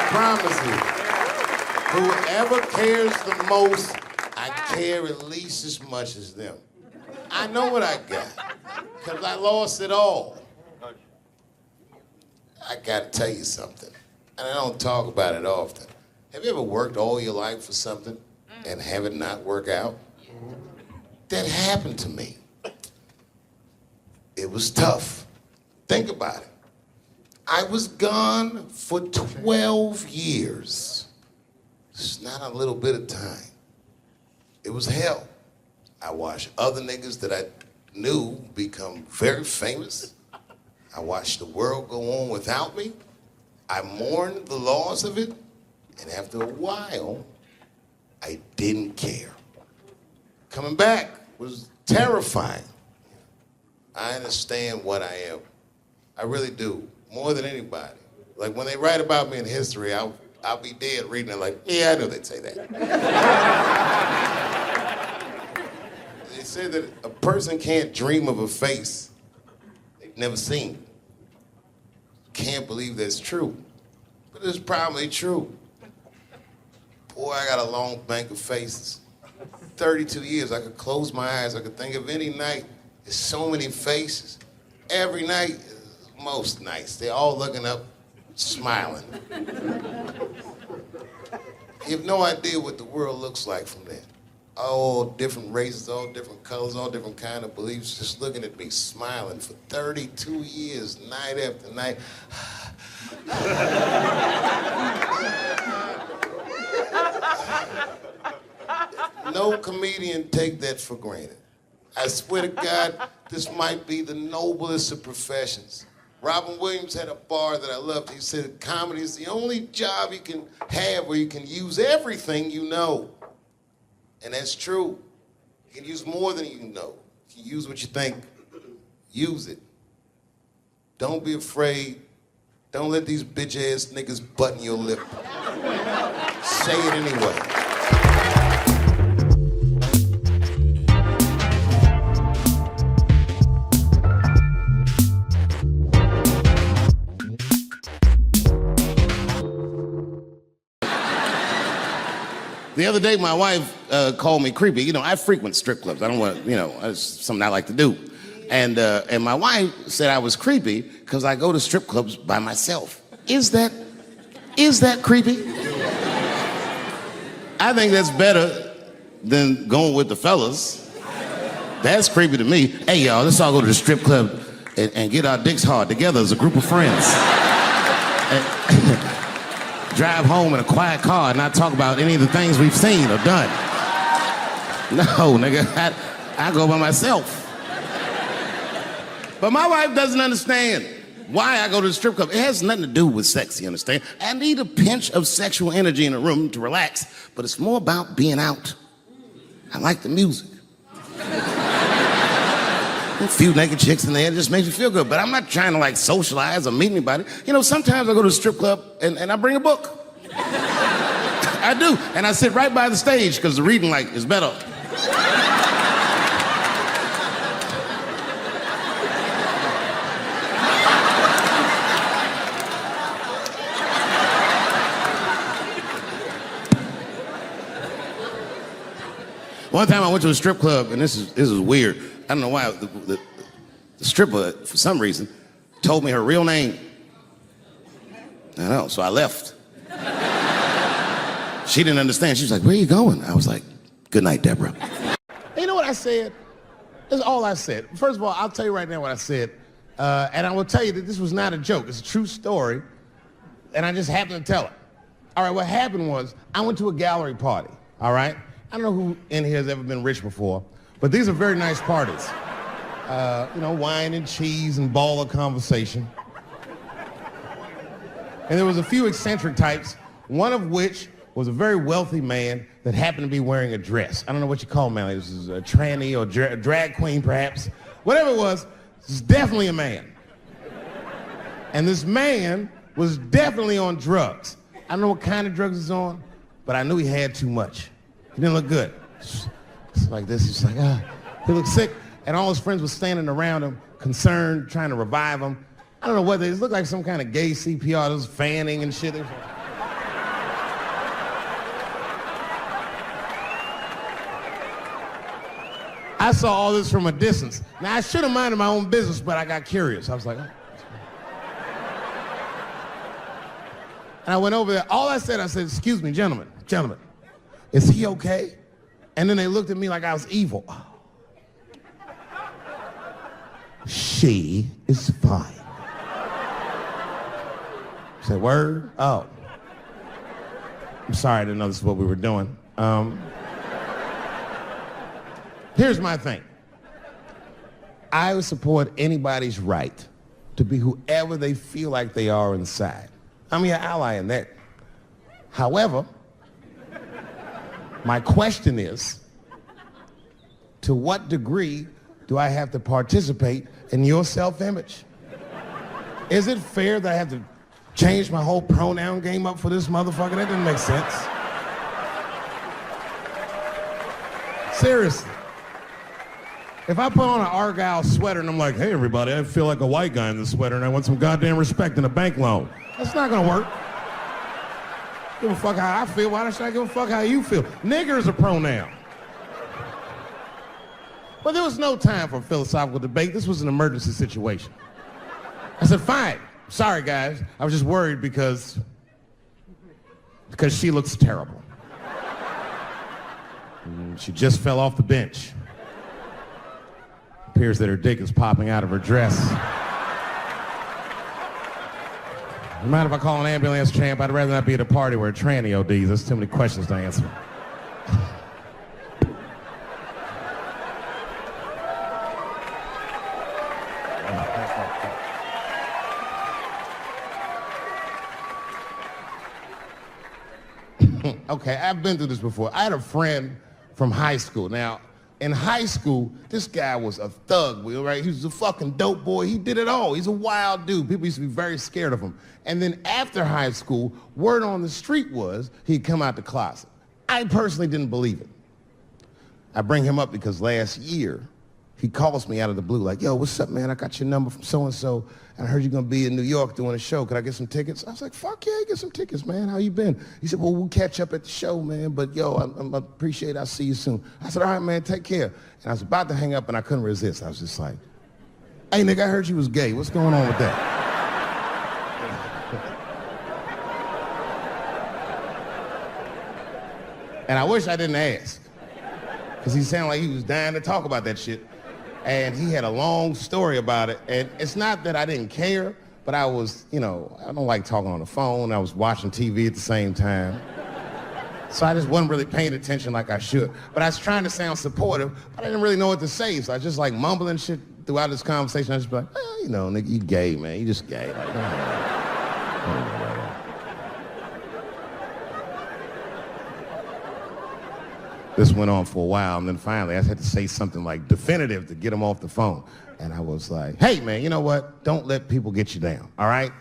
promise you, whoever cares the most, I care at least as much as them. I know what I got, because I lost it all. I gotta tell you something, and I don't talk about it often. Have you ever worked all your life for something and have it not work out? That happened to me. It was tough. Think about it. I was gone for 12 years. It's not a little bit of time. It was hell. I watched other niggas that I knew become very famous. I watched the world go on without me. I mourned the loss of it, and after a while, I didn't care. Coming back was terrifying. I understand what I am. I really do, more than anybody. Like when they write about me in history, I'll be dead reading it like, yeah, I knew they'd say that. They say that a person can't dream of a face they've never seen. Can't believe that's true, but it's probably true. Boy, I got a long bank of faces. 32 years, I could close my eyes, I could think of any night. There's so many faces. Every night, most nights, they're all looking up, smiling. You have no idea what the world looks like from there. All different races, all different colors, all different kind of beliefs, just looking at me, smiling for 32 years, night after night. No comedian take that for granted. I swear to God, this might be the noblest of professions. Robin Williams had a bar that I loved. He said, comedy is the only job you can have where you can use everything you know. And that's true. You can use more than you know. You can use what you think. Use it. Don't be afraid. Don't let these bitch-ass niggas button your lip. Say it anyway. The other day, my wife called me creepy. You know, I frequent strip clubs. I don't want to, it's something I like to do. And my wife said I was creepy because I go to strip clubs by myself. Is that creepy? I think that's better than going with the fellas. That's creepy to me. Hey, y'all, let's all go to the strip club and get our dicks hard together as a group of friends. Drive home in a quiet car and not talk about any of the things we've seen or done. No, nigga, I go by myself. But my wife doesn't understand why I go to the strip club. It has nothing to do with sex, you understand? I need a pinch of sexual energy in a room to relax, but it's more about being out. I like the music. A few naked chicks in there, it just makes me feel good. But I'm not trying to like socialize or meet anybody. You know, sometimes I go to the strip club and I bring a book. I do, and I sit right by the stage because the reading light is better. One time I went to a strip club, and this is weird. I don't know why. The stripper, for some reason, told me her real name. I know, so I left. She didn't understand. She was like, where are you going? I was like, good night, Deborah. You know what I said? That's all I said. First of all, I'll tell you right now what I said. And I will tell you that this was not a joke. It's a true story. And I just happened to tell it. All right, what happened was I went to a gallery party, all right? I don't know who in here has ever been rich before, but these are very nice parties. Wine and cheese and baller conversation. And there was a few eccentric types, one of which was a very wealthy man that happened to be wearing a dress. I don't know what you call him, man. This is a tranny or a drag queen, perhaps. Whatever it was definitely a man. And this man was definitely on drugs. I don't know what kind of drugs he's on, but I knew he had too much. He didn't look good. It's like this, he's like, he looked sick. And all his friends were standing around him, concerned, trying to revive him. I don't know whether it looked like some kind of gay CPR. There was fanning and shit. I saw all this from a distance. Now, I should have minded my own business, but I got curious. I was like, oh. And I went over there. All I said, excuse me, gentlemen, is he okay? And then they looked at me like I was evil. Oh. She is fine. I said, word? Oh. I'm sorry, I didn't know this is what we were doing. Here's my thing. I would support anybody's right to be whoever they feel like they are inside. I'm your ally in that. However, my question is, to what degree do I have to participate in your self-image? Is it fair that I have to change my whole pronoun game up for this motherfucker? That doesn't make sense. Seriously. If I put on an Argyle sweater and I'm like, hey everybody, I feel like a white guy in this sweater and I want some goddamn respect and a bank loan. That's not gonna work. Give a fuck how I feel. Why should I give a fuck how you feel? Nigger is a pronoun. But there was no time for philosophical debate. This was an emergency situation. I said, fine. Sorry, guys. I was just worried because she looks terrible. She just fell off the bench. Appears that her dick is popping out of her dress. You mind if I call an ambulance, champ? I'd rather not be at a party where a tranny ODs. There's too many questions to answer. Okay, I've been through this before. I had a friend from high school. Now, in high school, this guy was a thug, right? He was a fucking dope boy. He did it all. He's a wild dude. People used to be very scared of him. And then after high school, word on the street was he'd come out the closet. I personally didn't believe it. I bring him up because last year, he calls me out of the blue like, yo, what's up, man? I got your number from so-and-so, and I heard you're gonna be in New York doing a show. Could I get some tickets? I was like, fuck yeah, get some tickets, man. How you been? He said, well, we'll catch up at the show, man, but yo, I appreciate it. I'll see you soon. I said, all right, man, take care. And I was about to hang up, and I couldn't resist. I was just like, hey, nigga, I heard you was gay. What's going on with that? And I wish I didn't ask, because he sounded like he was dying to talk about that shit. And he had a long story about it. And it's not that I didn't care, but I was, I don't like talking on the phone. I was watching TV at the same time. So I just wasn't really paying attention like I should. But I was trying to sound supportive, but I didn't really know what to say. So I was just like mumbling shit throughout this conversation. I was just like, nigga, you gay, man. You just gay. Like, This went on for a while, and then finally I had to say something like definitive to get him off the phone. And I was like, hey, man, you know what? Don't let people get you down, all right?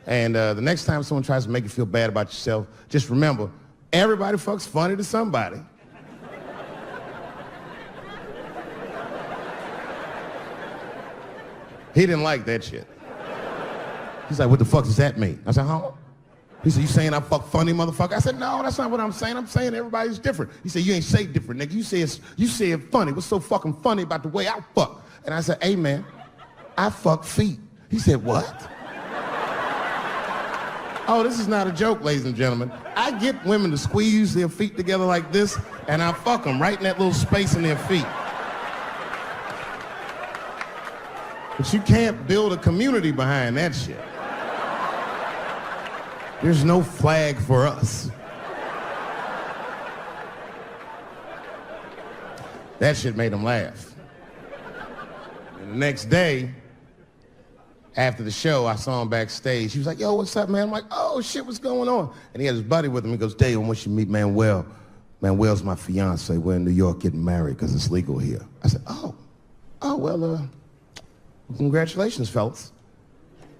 And the next time someone tries to make you feel bad about yourself, just remember, everybody fucks funny to somebody. He didn't like that shit. He's like, what the fuck does that mean? I said, huh? He said, you saying I fuck funny, motherfucker? I said, no, that's not what I'm saying. I'm saying everybody's different. He said, you ain't say different, nigga. You say it funny. What's so fucking funny about the way I fuck? And I said, hey, man, I fuck feet. He said, what? Oh, this is not a joke, ladies and gentlemen. I get women to squeeze their feet together like this, and I fuck them right in that little space in their feet. But you can't build a community behind that shit. There's no flag for us. That shit made him laugh. And the next day, after the show, I saw him backstage. He was like, yo, what's up, man? I'm like, oh, shit, what's going on? And he had his buddy with him. He goes, Dave, I want you to meet Manuel. Manuel's my fiance. We're in New York getting married because it's legal here. I said, well, congratulations, fellas.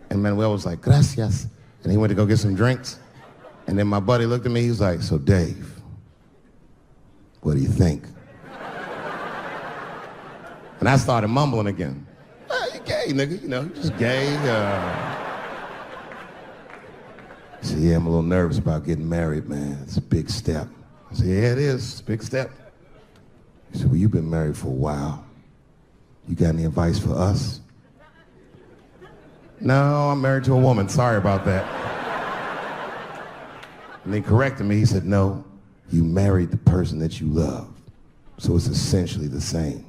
And Manuel was like, gracias. And he went to go get some drinks. And then my buddy looked at me, he was like, so Dave, what do you think? And I started mumbling again. You gay, nigga, you just gay. He said, yeah, I'm a little nervous about getting married, man. It's a big step. I said, yeah, it is. It's a big step. He said, well, you've been married for a while. you got any advice for us? No, I'm married to a woman. Sorry about that. And they corrected me. He said, no, you married the person that you love. So it's essentially the same.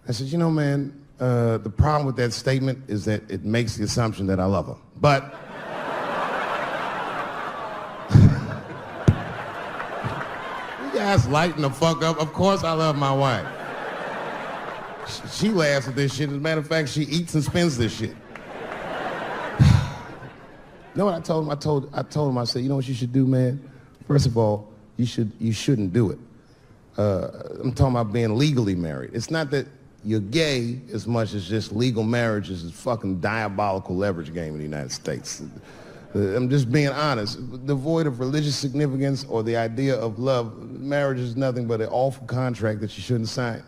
I said, you know, man, the problem with that statement is that it makes the assumption that I love her. But you guys lighten the fuck up. Of course I love my wife. She laughs at this shit. As a matter of fact, she eats and spends this shit. You know what I told him? I told him, I said, you know what you should do, man? First of all, you shouldn't do it. I'm talking about being legally married. It's not that you're gay as much as just legal marriage is a fucking diabolical leverage game in the United States. I'm just being honest. Devoid of religious significance or the idea of love, marriage is nothing but an awful contract that you shouldn't sign.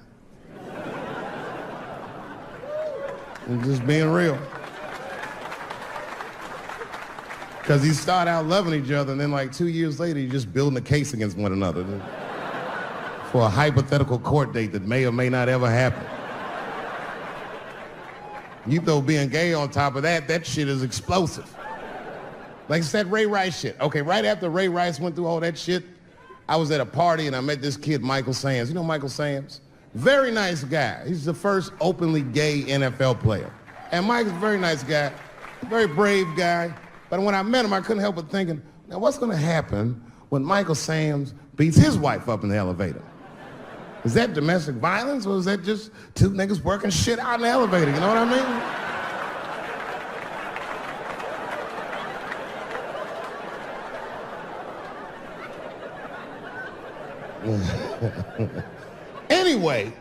I'm just being real. Because you start out loving each other, and then like 2 years later, you're just building a case against one another for a hypothetical court date that may or may not ever happen. You throw being gay on top of that, that shit is explosive. Like it's that Ray Rice shit. Okay, right after Ray Rice went through all that shit, I was at a party and I met this kid, Michael Samms. You know Michael Samms? Very nice guy. He's the first openly gay NFL player. And Mike's a very nice guy, very brave guy. But when I met him, I couldn't help but thinking, now what's gonna happen when Michael Samms beats his wife up in the elevator? Is that domestic violence or is that just two niggas working shit out in the elevator? You know what I mean? Anyway,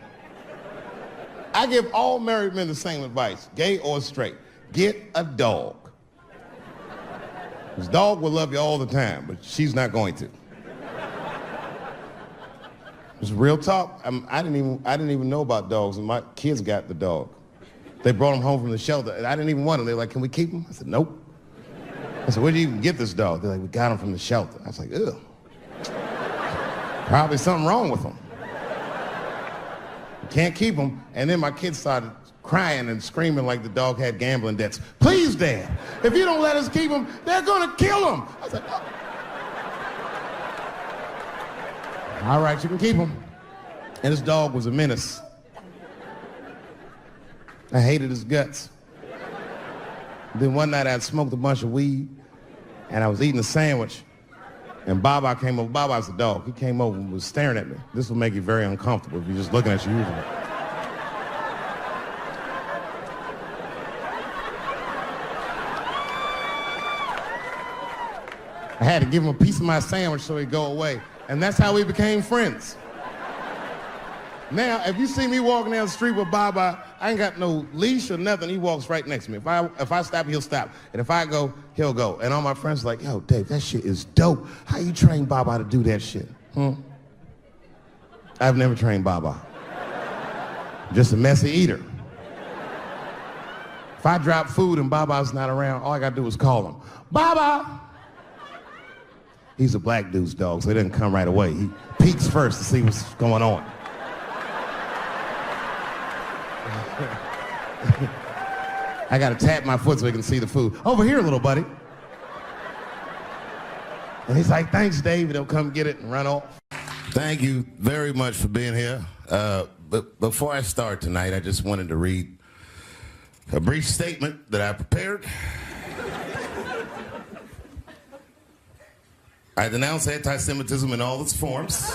I give all married men the same advice, gay or straight. Get a dog. This dog will love you all the time, but she's not going to. It's real talk. I didn't even know about dogs, and my kids got the dog. They brought him home from the shelter, and I didn't even want him. They're like, can we keep him? I said, nope. I said, where did you even get this dog? They're like, we got him from the shelter. I was like, ugh. Probably something wrong with him. Can't keep him. And then my kids started crying and screaming like the dog had gambling debts. Please, Dad, if you don't let us keep him, they're gonna kill him. I was like, oh. All right, you can keep him. And this dog was a menace. I hated his guts. Then one night I'd smoked a bunch of weed and I was eating a sandwich and Baba came over. Baba's the dog. He came over and was staring at me. This will make you very uncomfortable if you're just looking at you usually. I had to give him a piece of my sandwich so he'd go away. And that's how we became friends. Now, if you see me walking down the street with Baba, I ain't got no leash or nothing. He walks right next to me. If I stop, he'll stop. And if I go, he'll go. And all my friends are like, yo, Dave, that shit is dope. How you train Baba to do that shit? I've never trained Baba. Just a messy eater. If I drop food and Baba's not around, all I gotta do is call him. Baba! He's a black dude's dog, so he doesn't come right away. He peeks first to see what's going on. I gotta tap my foot so he can see the food. Over here, little buddy. And he's like, thanks, Dave. He'll come get it and run off. Thank you very much for being here. But before I start tonight, I just wanted to read a brief statement that I prepared. I denounce anti-Semitism in all its forms.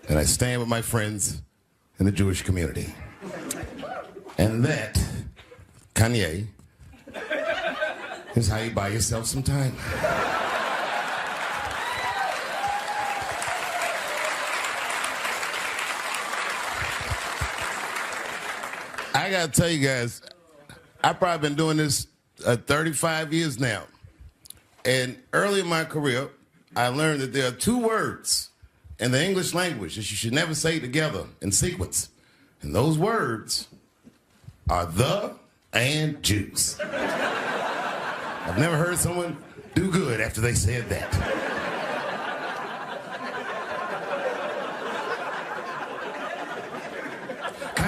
And I stand with my friends in the Jewish community. And that, Kanye, is how you buy yourself some time. I gotta tell you guys, I've probably been doing this 35 years now. And early in my career, I learned that there are two words in the English language that you should never say together in sequence. And those words are the and juice. I've never heard someone do good after they said that.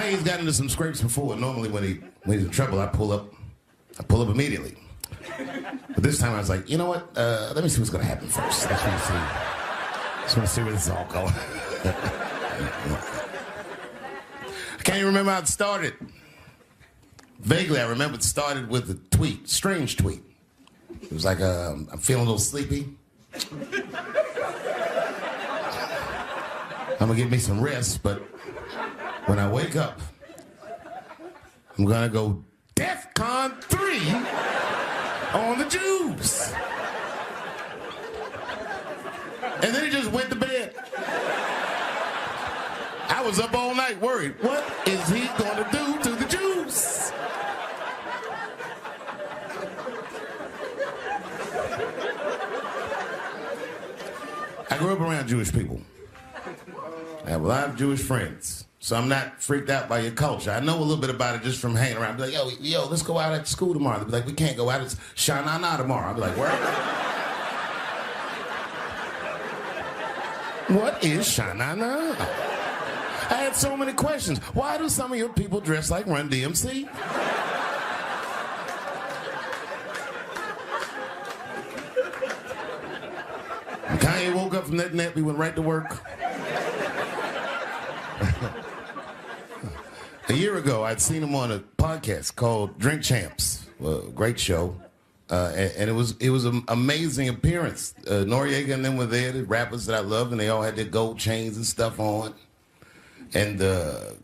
Kanye's gotten into some scrapes before. Normally when he's in trouble, I pull up immediately. But this time I was like, you know what? Let me see what's gonna happen first. Let's see. Just want to see where this is all going. I can't even remember how it started. Vaguely, I remember it started with a tweet, strange tweet. It was like, I'm feeling a little sleepy. I'm gonna get me some rest, but when I wake up, I'm gonna go DEFCON 3 on the Jews. And then he just went to bed. I was up all night worried. What is he gonna do to the Jews? I grew up around Jewish people. I have a lot of Jewish friends, so I'm not freaked out by your culture. I know a little bit about it just from hanging around. I'd be like, yo, let's go out at school tomorrow. They'd be like, we can't go out. It's Shana Na tomorrow. I'd be like, where? What is Shana Na? I had so many questions. Why do some of your people dress like Run DMC? When Kanye woke up from that nap, he went right to work. A year ago, I'd seen him on a podcast called Drink Champs, a great show, and it was an amazing appearance. Noriega and them were there, the rappers that I love, and they all had their gold chains and stuff on. And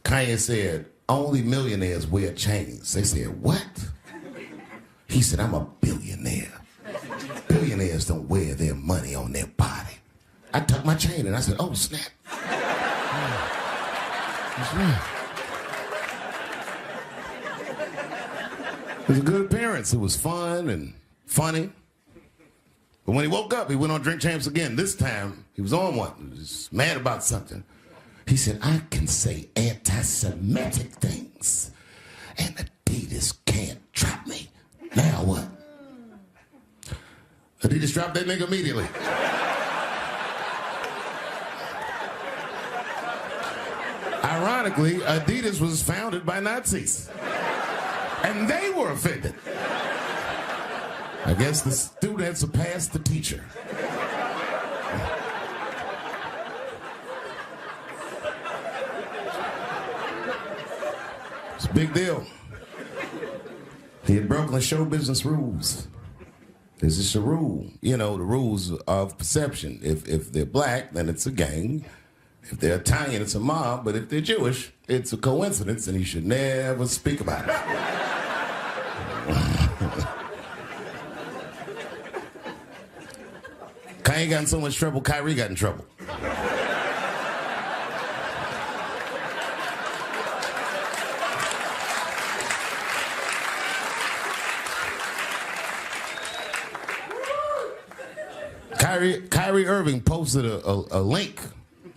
Kanye said, only millionaires wear chains. They said, what? He said, I'm a billionaire. Billionaires don't wear their money on their body. I tucked my chain and I said, oh, snap. That's right. It was a good appearance. It was fun and funny. But when he woke up, he went on Drink Champs again. This time, he was on one. He was mad about something. He said, I can say anti-Semitic things, and Adidas can't drop me. Now what? Adidas dropped that nigga immediately. Ironically, Adidas was founded by Nazis. And they were offended. I guess the student had surpassed the teacher. It's a big deal. He had broken the show business rules. There's just a rule. You know, the rules of perception. If they're black, then it's a gang. If they're Italian, it's a mob. But if they're Jewish, it's a coincidence, and you should never speak about it. Kanye got in so much trouble, Kyrie got in trouble. Kyrie Irving posted a link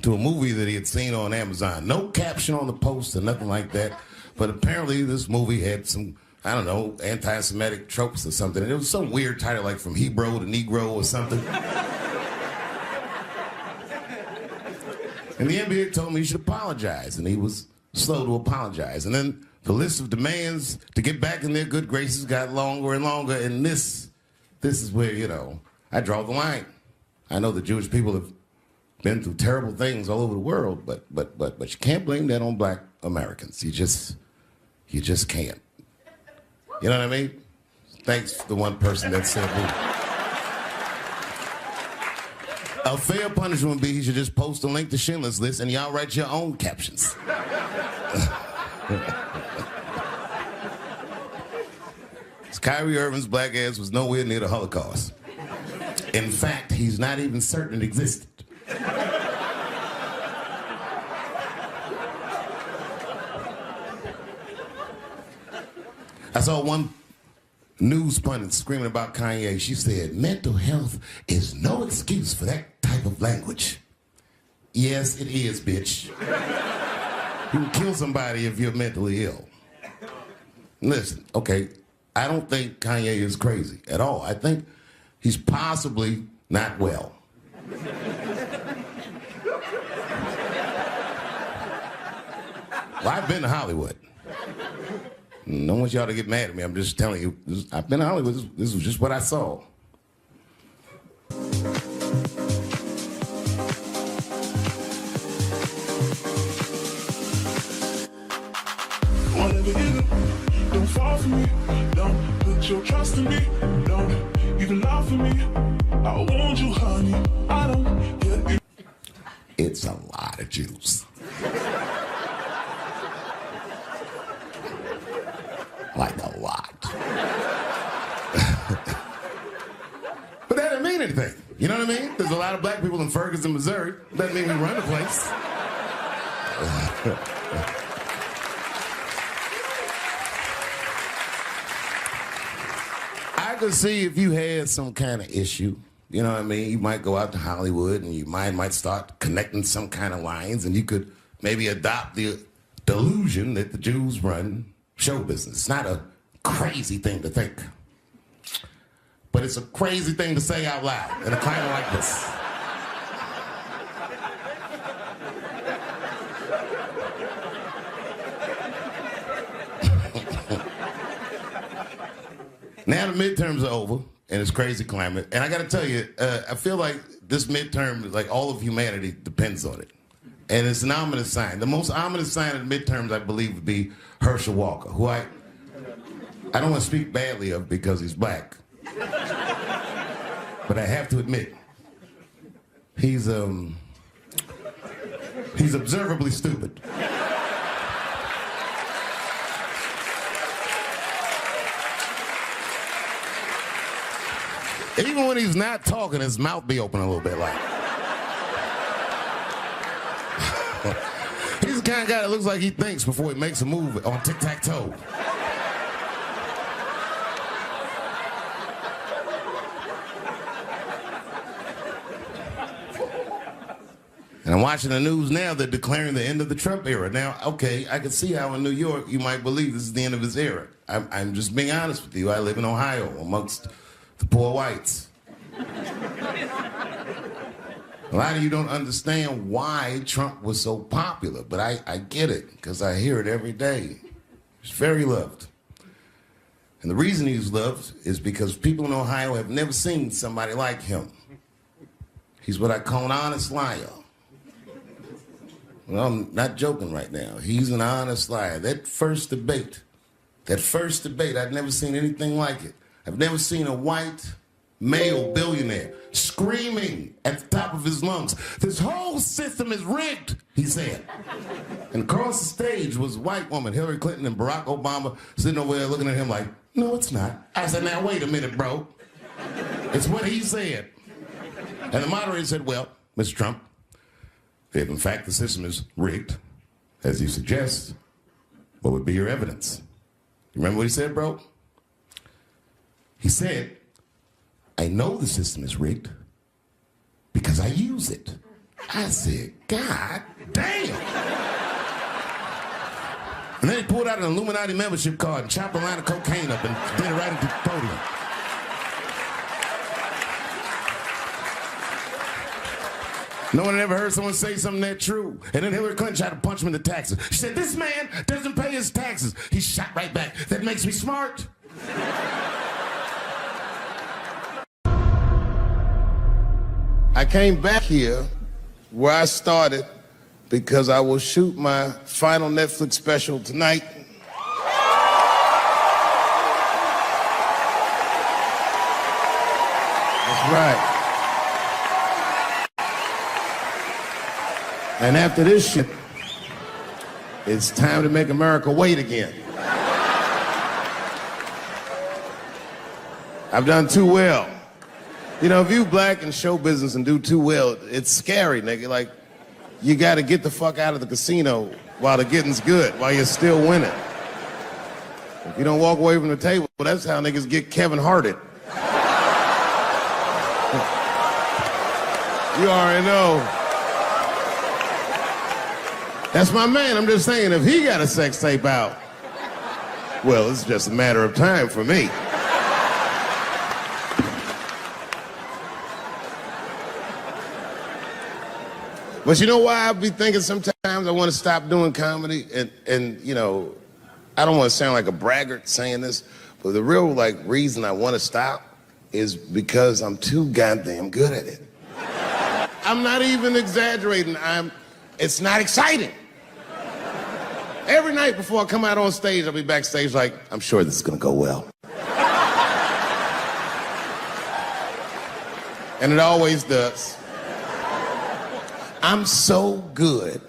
to a movie that he had seen on Amazon. No caption on the post or nothing like that. But apparently this movie had some, I don't know, anti-Semitic tropes or something. And it was some weird title like From Hebrew to Negro or something. And the NBA told me he should apologize, and he was slow to apologize. And then the list of demands to get back in their good graces got longer and longer, and this is where, you know, I draw the line. I know the Jewish people have been through terrible things all over the world, but you can't blame that on black Americans. You just can't. You know what I mean? Thanks to the one person that said that. A fair punishment would be he should just post a link to Schindler's List and y'all write your own captions. Kyrie Irving's black ass was nowhere near the Holocaust. In fact, he's not even certain it existed. I saw one news pundit screaming about Kanye. She said, mental health is no excuse for that type of language. Yes, it is, bitch. You can kill somebody if you're mentally ill. Listen, okay, I don't think Kanye is crazy at all. I think he's possibly not well. Well, I've been to Hollywood. I don't want y'all to get mad at me. I'm just telling you, I've been to Hollywood. This was just what I saw. Whatever you do, don't fall for me. Don't put your trust in me. Don't even lie for me. I want you, honey. I don't get you. It's a lot of juice. Like a lot. But that doesn't mean anything. You know what I mean? There's a lot of black people in Ferguson, Missouri. Doesn't mean we run the place. I could see if you had some kind of issue, you know what I mean? You might go out to Hollywood and your mind might start connecting some kind of lines, and you could maybe adopt the delusion that the Jews run show business. It's not a crazy thing to think, but it's a crazy thing to say out loud in a climate like this. Now the midterms are over in this crazy climate, and I got to tell you, I feel like this midterm, like all of humanity, depends on it. And it's an ominous sign. The most ominous sign of the midterms, I believe, would be Herschel Walker, who I don't want to speak badly of because he's black. But I have to admit, he's observably stupid. Even when he's not talking, his mouth be open a little bit like. He's the kind of guy that looks like he thinks before he makes a move on tic-tac-toe. And I'm watching the news now, they're declaring the end of the Trump era. Now, okay, I can see how in New York you might believe this is the end of his era. I'm just being honest with you. I live in Ohio amongst the poor whites. A lot of you don't understand why Trump was so popular, but I get it, because I hear it every day. He's very loved. And the reason he's loved is because people in Ohio have never seen somebody like him. He's what I call an honest liar. Well, I'm not joking right now. He's an honest liar. That first debate, I'd never seen anything like it. I've never seen a white male billionaire screaming at the top of his lungs, "This whole system is rigged," he said. And across the stage was a white woman, Hillary Clinton and Barack Obama, sitting over there looking at him like, "No, it's not." I said, "Now, wait a minute, bro. It's what he said." And the moderator said, "Well, Mr. Trump, if in fact the system is rigged, as you suggest, what would be your evidence?" You remember what he said, bro? He said, "I know the system is rigged because I use it." I said, "God damn." And then he pulled out an Illuminati membership card and chopped a line of cocaine up and did it right into the podium. No one had ever heard someone say something that true. And then Hillary Clinton tried to punch him in the taxes. She said, "This man doesn't pay his taxes." He shot right back. "That makes me smart." I came back here where I started because I will shoot my final Netflix special tonight. That's right. And after this shit, it's time to make America wait again. I've done too well. You know, if you black in show business and do too well, it's scary, nigga. Like, you gotta get the fuck out of the casino while the getting's good, while you're still winning. If you don't walk away from the table, that's how niggas get Kevin Harted. You already know. That's my man. I'm just saying, if he got a sex tape out, well, it's just a matter of time for me. But you know why I be thinking sometimes times I want to stop doing comedy, and you know, I don't want to sound like a braggart saying this, but the real like reason I want to stop is because I'm too goddamn good at it. I'm not even exaggerating. It's not exciting. Every night before I come out on stage, I'll be backstage like, I'm sure this is gonna go well. And it always does. I'm so good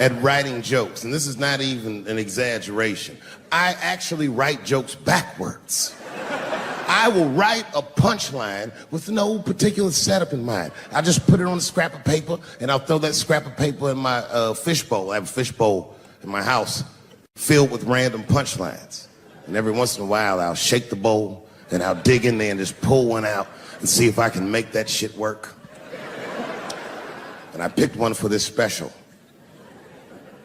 at writing jokes, and this is not even an exaggeration. I actually write jokes backwards. I will write a punchline with no particular setup in mind. I'll just put it on a scrap of paper, and I'll throw that scrap of paper in my fishbowl. I have a fishbowl in my house filled with random punchlines. And every once in a while, I'll shake the bowl, and I'll dig in there and just pull one out and see if I can make that shit work. And I picked one for this special.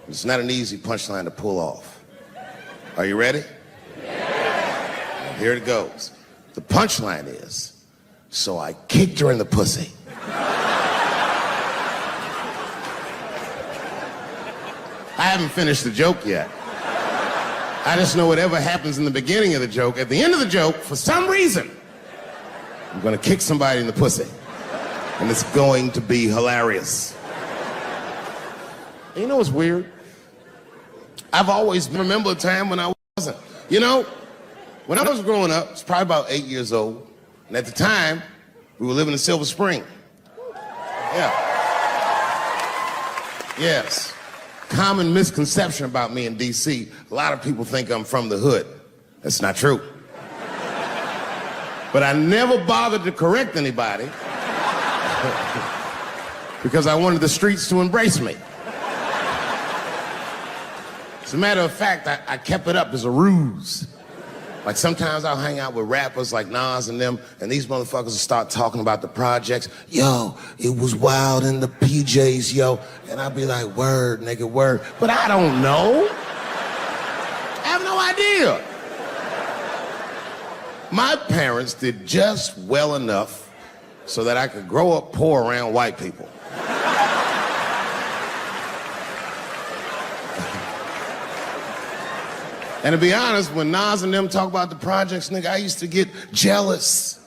It's not an easy punchline to pull off. Are you ready? Yeah. Here it goes. The punchline is, so I kicked her in the pussy. I haven't finished the joke yet. I just know whatever happens in the beginning of the joke, at the end of the joke, for some reason, I'm gonna kick somebody in the pussy. And it's going to be hilarious. And you know what's weird? I've always remember a time when I wasn't. You know, when I was growing up, I was probably about 8 years old, and at the time, we were living in Silver Spring. Yeah. Yes. Common misconception about me in D.C. A lot of people think I'm from the hood. That's not true. But I never bothered to correct anybody because I wanted the streets to embrace me. As a matter of fact, I kept it up as a ruse. Like sometimes I'll hang out with rappers like Nas and them, and these motherfuckers will start talking about the projects. Yo, it was wild in the PJs, yo. And I'll be like, word, nigga, word. But I don't know. I have no idea. My parents did just well enough so that I could grow up poor around white people. And to be honest, when Nas and them talk about the projects, nigga, I used to get jealous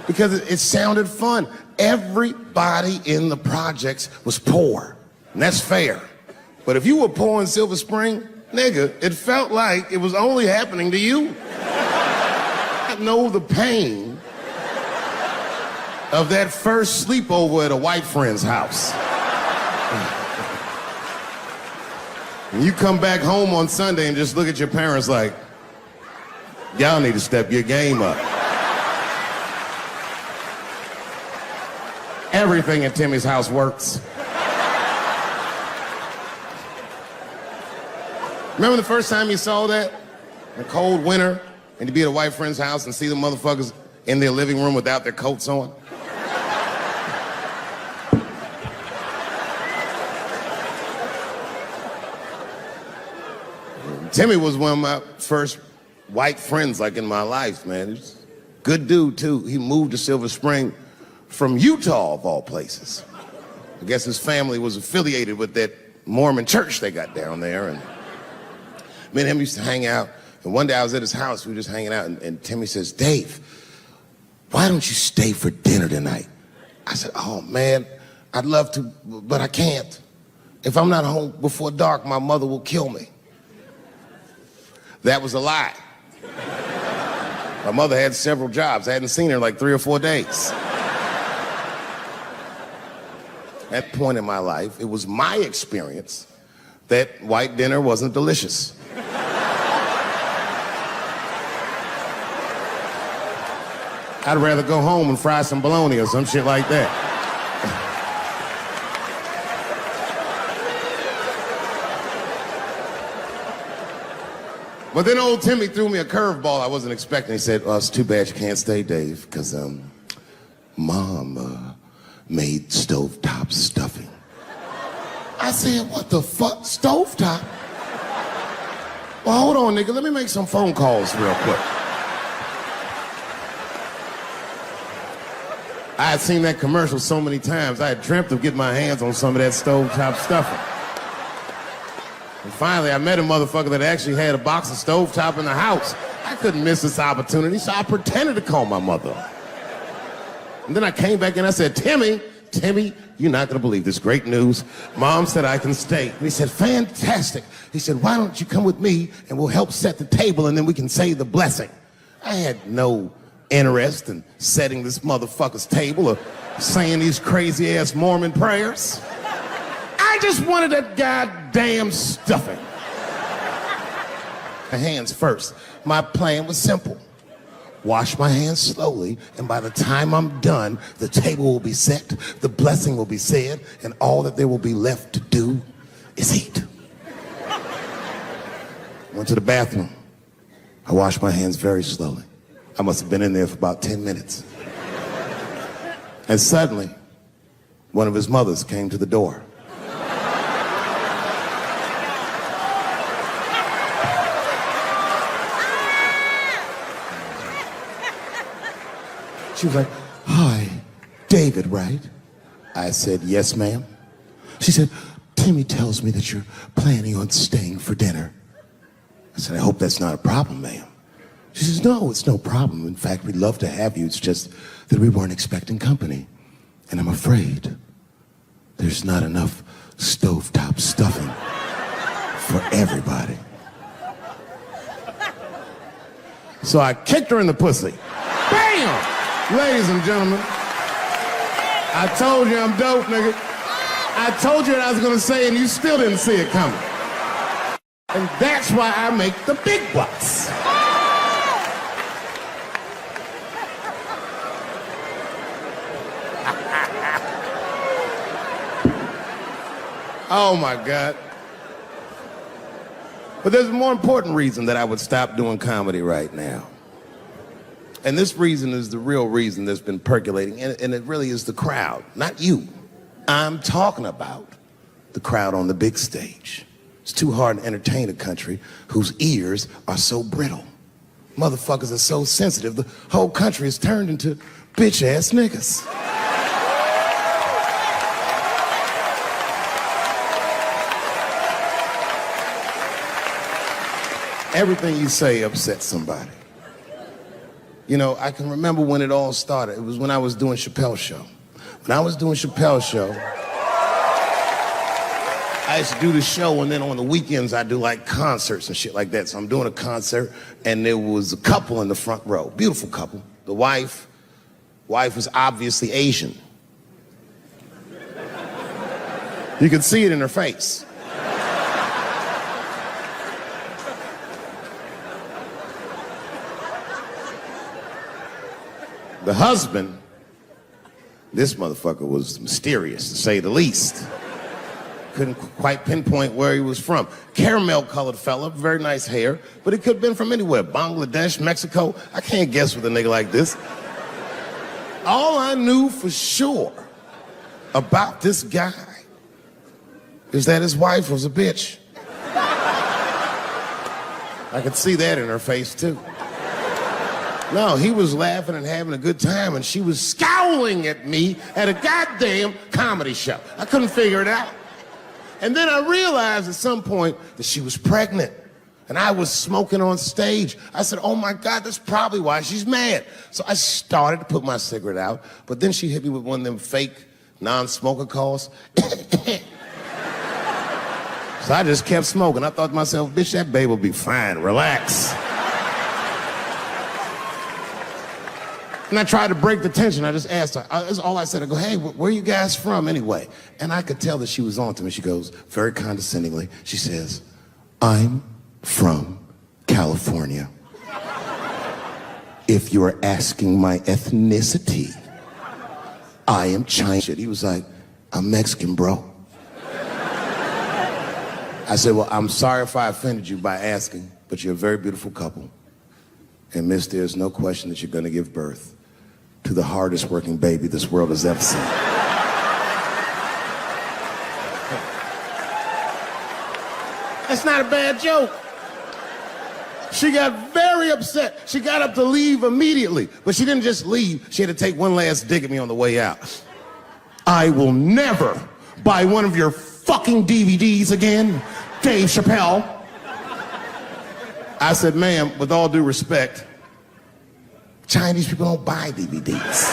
because it sounded fun. Everybody in the projects was poor, and that's fair. But if you were poor in Silver Spring, nigga, it felt like it was only happening to you. I know the pain of that first sleepover at a white friend's house. And you come back home on Sunday and just look at your parents like, y'all need to step your game up. Everything at Timmy's house works. Remember the first time you saw that? In a cold winter, and you'd be at a white friend's house and see the motherfuckers in their living room without their coats on? Timmy was one of my first white friends, like, in my life, man. He was a good dude, too. He moved to Silver Spring from Utah, of all places. I guess his family was affiliated with that Mormon church they got down there. And me and him used to hang out. And one day I was at his house, we were just hanging out, and Timmy says, Dave, why don't you stay for dinner tonight? I said, oh, man, I'd love to, but I can't. If I'm not home before dark, my mother will kill me. That was a lie. My mother had several jobs. I hadn't seen her in like 3 or 4 days. At that point in my life, it was my experience that white dinner wasn't delicious. I'd rather go home and fry some bologna or some shit like that. But then old Timmy threw me a curveball I wasn't expecting. He said, it's too bad you can't stay, Dave, because Mom made stovetop stuffing. I said, what the fuck, stovetop? Well, hold on, nigga, let me make some phone calls real quick. I had seen that commercial so many times, I had dreamt of getting my hands on some of that stovetop stuffing. And finally, I met a motherfucker that actually had a box of stovetop in the house. I couldn't miss this opportunity, so I pretended to call my mother. And then I came back and I said, Timmy, you're not gonna believe this great news. Mom said I can stay. And he said, fantastic. He said, why don't you come with me and we'll help set the table and then we can say the blessing. I had no interest in setting this motherfucker's table or saying these crazy ass Mormon prayers. I just wanted that goddamn stuffing. My hands first. My plan was simple. Wash my hands slowly, and by the time I'm done, the table will be set, the blessing will be said, and all that there will be left to do is eat. Went to the bathroom. I washed my hands very slowly. I must have been in there for about 10 minutes. And suddenly, one of his mothers came to the door. She was like, hi, David, right? I said, yes, ma'am. She said, Timmy tells me that you're planning on staying for dinner. I said, I hope that's not a problem, ma'am. She says, no, it's no problem. In fact, we'd love to have you. It's just that we weren't expecting company. And I'm afraid there's not enough stovetop stuffing for everybody. So I kicked her in the pussy. Bam! Ladies and gentlemen, I told you I'm dope, nigga. I told you what I was gonna say and you still didn't see it coming. And that's why I make the big bucks. Oh my God. But there's a more important reason that I would stop doing comedy right now. And this reason is the real reason that's been percolating, and it really is the crowd, not you. I'm talking about the crowd on the big stage. It's too hard to entertain a country whose ears are so brittle. Motherfuckers are so sensitive, the whole country is turned into bitch-ass niggas. Everything you say upsets somebody. You know, I can remember when it all started. It was when I was doing Chappelle show. When I was doing Chappelle show, I used to do the show, and then on the weekends I do like concerts and shit like that. So I'm doing a concert, and there was a couple in the front row, beautiful couple. The wife was obviously Asian. You could see it in her face. The husband, this motherfucker was mysterious, to say the least. Couldn't quite pinpoint where he was from. Caramel-colored fella, very nice hair, but it could have been from anywhere. Bangladesh, Mexico. I can't guess with a nigga like this. All I knew for sure about this guy is that his wife was a bitch. I could see that in her face, too. No, he was laughing and having a good time, and she was scowling at me at a goddamn comedy show. I couldn't figure it out. And then I realized at some point that she was pregnant, and I was smoking on stage. I said, oh my God, that's probably why she's mad. So I started to put my cigarette out, but then she hit me with one of them fake non-smoker calls. So I just kept smoking. I thought to myself, bitch, that babe will be fine, relax. And I tried to break the tension. I just asked her, that's all I said. I go, hey, where are you guys from anyway? And I could tell that she was on to me. She goes, very condescendingly, she says, I'm from California. If you're asking my ethnicity, I am Chinese. He was like, I'm Mexican, bro. I said, well, I'm sorry if I offended you by asking, but you're a very beautiful couple. And miss, there's no question that you're gonna give birth to the hardest working baby this world has ever seen. That's not a bad joke. She got very upset. She got up to leave immediately, but she didn't just leave. She had to take one last dig at me on the way out. I will never buy one of your fucking DVDs again. Dave Chappelle. I said, ma'am, with all due respect, Chinese people don't buy DVDs.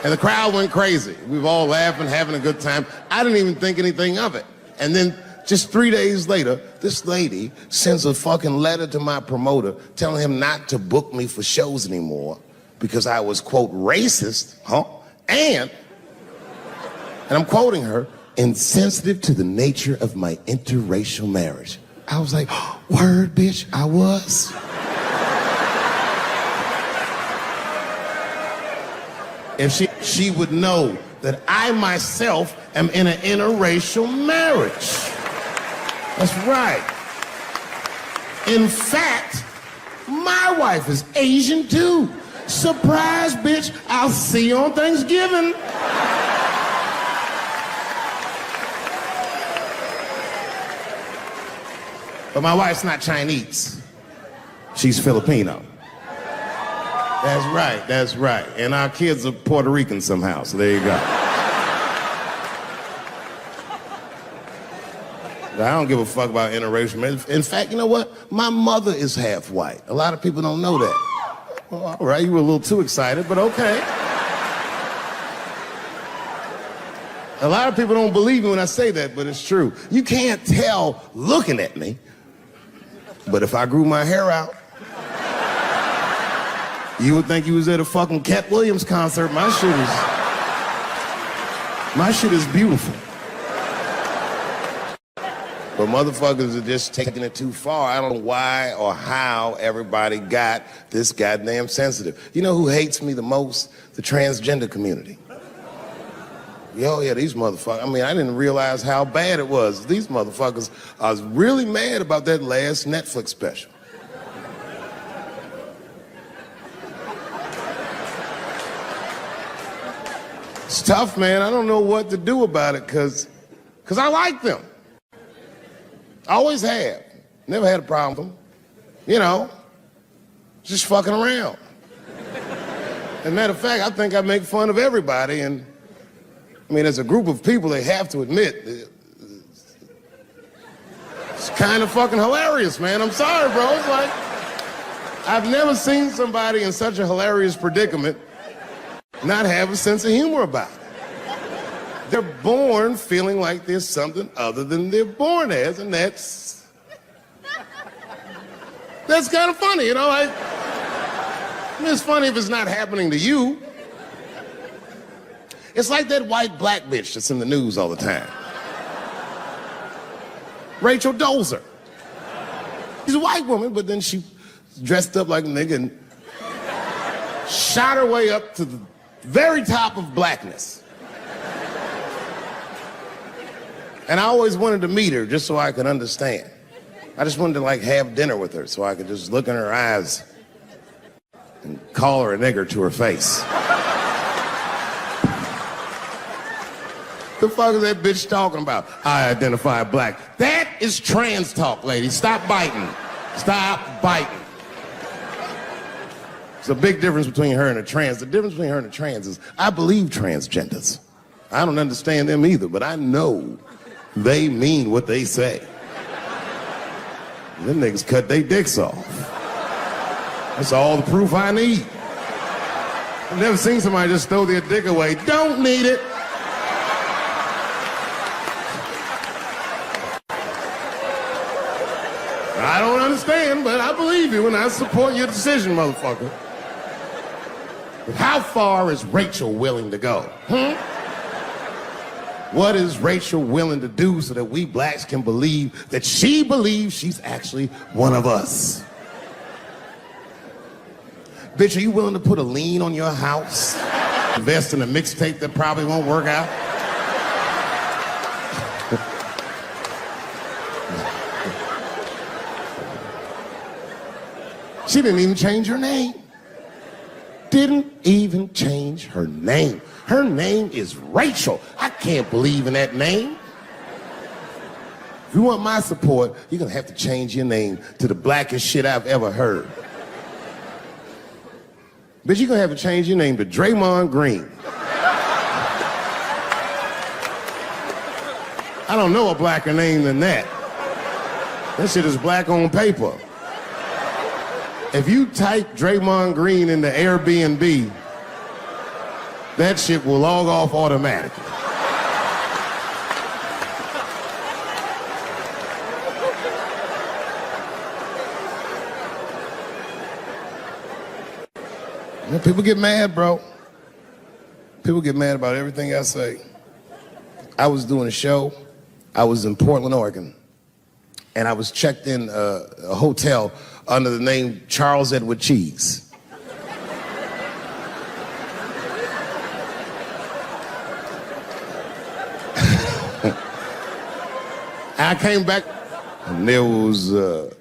And the crowd went crazy. We were all laughing, having a good time. I didn't even think anything of it. And then just 3 days later, this lady sends a fucking letter to my promoter telling him not to book me for shows anymore because I was, quote, racist, and I'm quoting her, insensitive to the nature of my interracial marriage. I was like, word, bitch, I was. If she would know that I myself am in an interracial marriage. That's right. In fact, my wife is Asian too. Surprise, bitch, I'll see you on Thanksgiving. But my wife's not Chinese. She's Filipino. That's right. And our kids are Puerto Rican somehow, so there you go. I don't give a fuck about interracial marriage. In fact, you know what? My mother is half white. A lot of people don't know that. Well, all right, you were a little too excited, but okay. A lot of people don't believe me when I say that, but it's true. You can't tell looking at me, but if I grew my hair out, you would think you was at a fucking Cat Williams concert. My shit is beautiful. But motherfuckers are just taking it too far. I don't know why or how everybody got this goddamn sensitive. You know who hates me the most? The transgender community. Yo, yeah, these motherfuckers. I mean, I didn't realize how bad it was. These motherfuckers are really mad about that last Netflix special. It's tough, man. I don't know what to do about it because I like them. I always have. Never had a problem with them. You know, just fucking around. As a matter of fact, I think I make fun of everybody. And I mean, as a group of people, they have to admit, it's kind of fucking hilarious, man. I'm sorry, bro. It's like, I've never seen somebody in such a hilarious predicament not have a sense of humor about it. They're born feeling like there's something other than they're born as, and that's kind of funny, you know? I mean, it's funny if it's not happening to you. It's like that white black bitch that's in the news all the time. Rachel Dolezal. She's a white woman, but then she dressed up like a nigga and shot her way up to the very top of blackness. And I always wanted to meet her just so I could understand. I just wanted to like have dinner with her so I could just look in her eyes and call her a nigger to her face. The fuck is that bitch talking about? I identify black. That is trans talk, lady. Stop biting. Stop biting. There's a big difference between her and a trans. The difference between her and a trans is I believe transgenders. I don't understand them either, but I know they mean what they say. Them niggas cut their dicks off. That's all the proof I need. I've never seen somebody just throw their dick away. Don't need it. I don't understand, but I believe you and I support your decision, motherfucker. But how far is Rachel willing to go? What is Rachel willing to do so that we blacks can believe that she believes she's actually one of us? Bitch, are you willing to put a lien on your house? Invest in a mixtape that probably won't work out? She didn't even change her name. Didn't even change her name. Her name is Rachel. I can't believe in that name. If you want my support, you're gonna have to change your name to the blackest shit I've ever heard. Bitch, you're gonna have to change your name to Draymond Green. I don't know a blacker name than that. That shit is black on paper. If you type Draymond Green into Airbnb, that shit will log off automatically. You know, people get mad, bro. People get mad about everything I say. I was doing a show. I was in Portland, Oregon, and I was checked in a hotel under the name Charles Edward Cheese. I came back, and there was a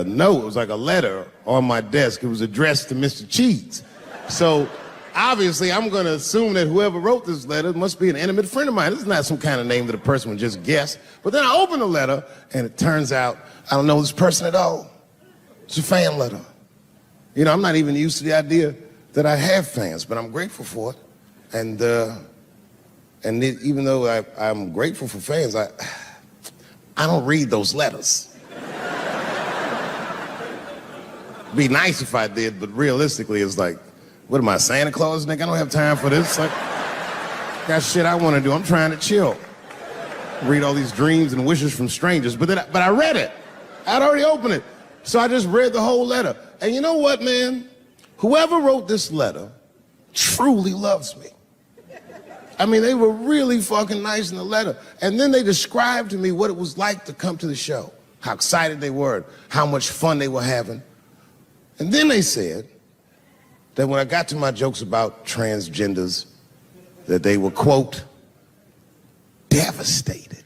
note. It was like a letter on my desk. It was addressed to Mr. Cheese. So obviously, I'm going to assume that whoever wrote this letter must be an intimate friend of mine. This is not some kind of name that a person would just guess. But then I open the letter, and it turns out I don't know this person at all. It's a fan letter. You know, I'm not even used to the idea that I have fans, but I'm grateful for it. And even though I'm grateful for fans, I don't read those letters. Be nice if I did, but realistically, it's like, what am I, Santa Claus, nigga? I don't have time for this. Like, got shit I want to do. I'm trying to chill. Read all these dreams and wishes from strangers. But I read it. I'd already opened it. So I just read the whole letter. And you know what, man? Whoever wrote this letter truly loves me. I mean, they were really fucking nice in the letter. And then they described to me what it was like to come to the show, how excited they were, how much fun they were having. And then they said that when I got to my jokes about transgenders, that they were, quote, devastated.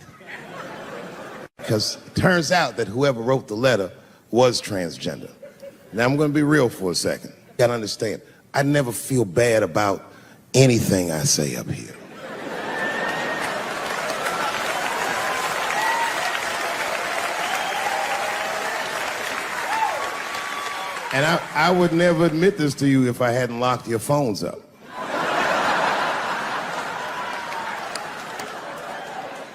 Because it turns out that whoever wrote the letter was transgender. Now, I'm going to be real for a second. You got to understand, I never feel bad about anything I say up here. And I would never admit this to you if I hadn't locked your phones up.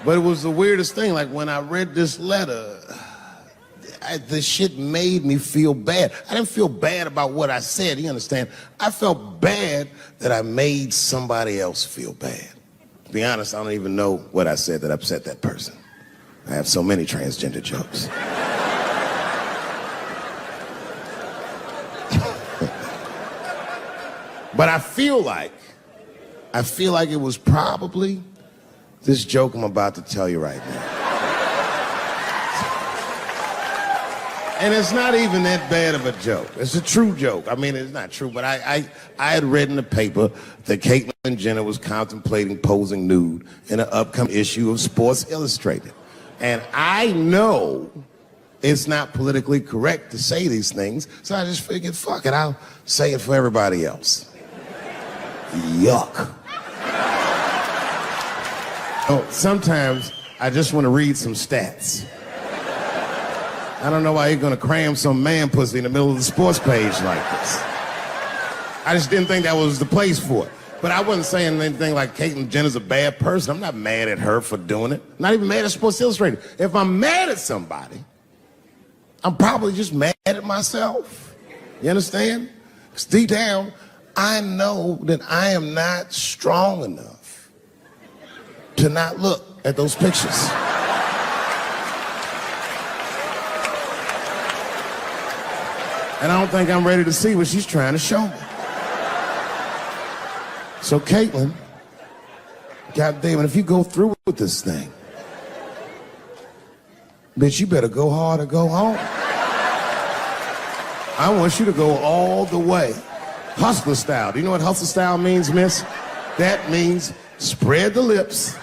But it was the weirdest thing. Like, when I read this letter, the shit made me feel bad. I didn't feel bad about what I said, you understand? I felt bad that I made somebody else feel bad. To be honest, I don't even know what I said that upset that person. I have so many transgender jokes. But I feel like it was probably this joke I'm about to tell you right now. And it's not even that bad of a joke. It's a true joke. I mean, it's not true, but I had read in the paper that Caitlyn Jenner was contemplating posing nude in an upcoming issue of Sports Illustrated. And I know it's not politically correct to say these things, so I just figured, fuck it, I'll say it for everybody else. Yuck. Oh, sometimes I just want to read some stats. I don't know why you're going to cram some man pussy in the middle of the sports page like this. I just didn't think that was the place for it. But I wasn't saying anything like Caitlyn Jenner's a bad person. I'm not mad at her for doing it. Not even mad at Sports Illustrated. If I'm mad at somebody, I'm probably just mad at myself. You understand? Because deep down, I know that I am not strong enough to not look at those pictures. And I don't think I'm ready to see what she's trying to show me. So Caitlyn, goddamn it, if you go through with this thing, bitch, you better go hard or go home. I want you to go all the way. Hustler style. Do you know what hustler style means, miss? That means spread the lips.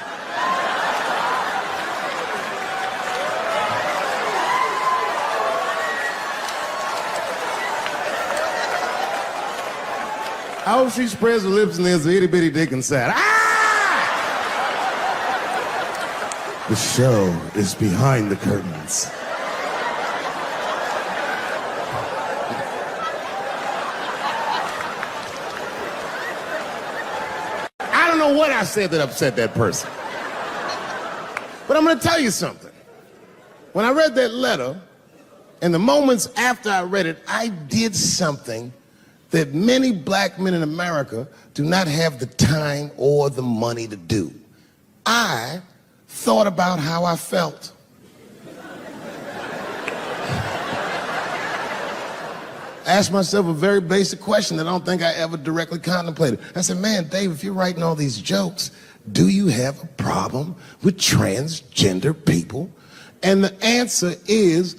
I hope she spreads her lips and there's an itty bitty dick inside. Ah! The show is behind the curtains. what I said that upset that person. But I'm gonna tell you something. When I read that letter, and the moments after I read it, I did something that many black men in America do not have the time or the money to do. I thought about how I felt. I asked myself a very basic question that I don't think I ever directly contemplated. I said, man, Dave, if you're writing all these jokes, do you have a problem with transgender people? And the answer is